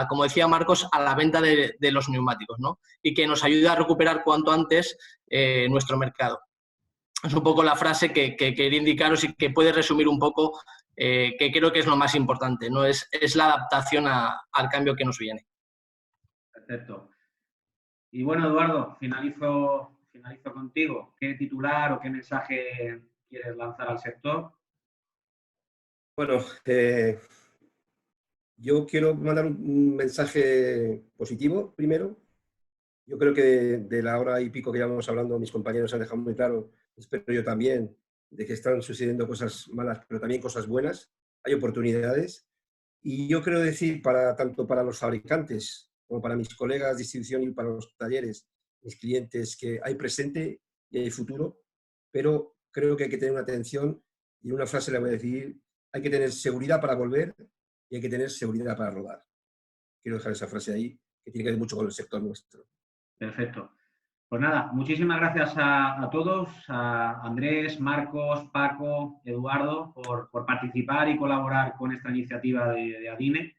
como decía Marcos, a la venta de los neumáticos, ¿no? Y que nos ayude a recuperar cuanto antes nuestro mercado. Es un poco la frase que quería indicaros y que puede resumir un poco que creo que es lo más importante, ¿no? Es la adaptación al cambio que nos viene. Perfecto. Y bueno, Eduardo, finalizo contigo. ¿Qué titular o qué mensaje quieres lanzar al sector? Bueno, yo quiero mandar un mensaje positivo primero. Yo creo que de la hora y pico que llevamos hablando, mis compañeros han dejado muy claro, espero yo también, de que están sucediendo cosas malas, pero también cosas buenas. Hay oportunidades. Y yo quiero decir, tanto para los fabricantes como para mis colegas de distribución y para los talleres, mis clientes, que hay presente y hay futuro, pero creo que hay que tener una atención y una frase la voy a decir hay que tener seguridad para volver y hay que tener seguridad para rodar. Quiero dejar esa frase ahí, que tiene que ver mucho con el sector nuestro. Perfecto. Pues nada, muchísimas gracias a todos, a Andrés, Marcos, Paco, Eduardo, por participar y colaborar con esta iniciativa de ADINE.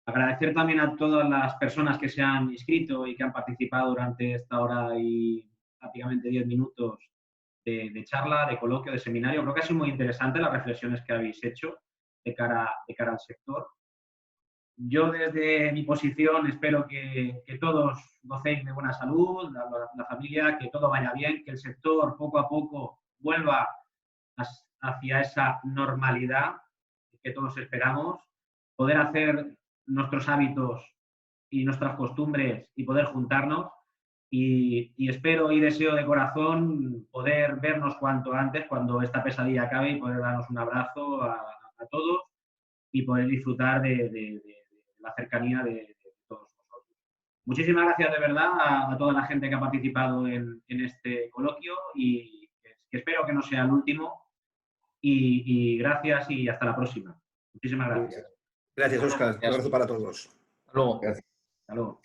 Agradecer también a todas las personas que se han inscrito y que han participado durante esta hora y prácticamente 10 minutos de charla, de coloquio, de seminario. Creo que ha sido muy interesante las reflexiones que habéis hecho de cara al sector. Yo desde mi posición espero que todos gocéis de buena salud, la familia, que todo vaya bien, que el sector poco a poco vuelva hacia esa normalidad que todos esperamos, poder hacer nuestros hábitos y nuestras costumbres y poder juntarnos. Y espero y deseo de corazón poder vernos cuanto antes, cuando esta pesadilla acabe, y poder darnos un abrazo a todos y poder disfrutar de la cercanía de todos nosotros. Muchísimas gracias de verdad a toda la gente que ha participado en este coloquio y que espero que no sea el último. Y gracias y hasta la próxima. Muchísimas gracias. Gracias, Óscar. Un abrazo para todos. Hasta luego. Gracias. Hasta luego.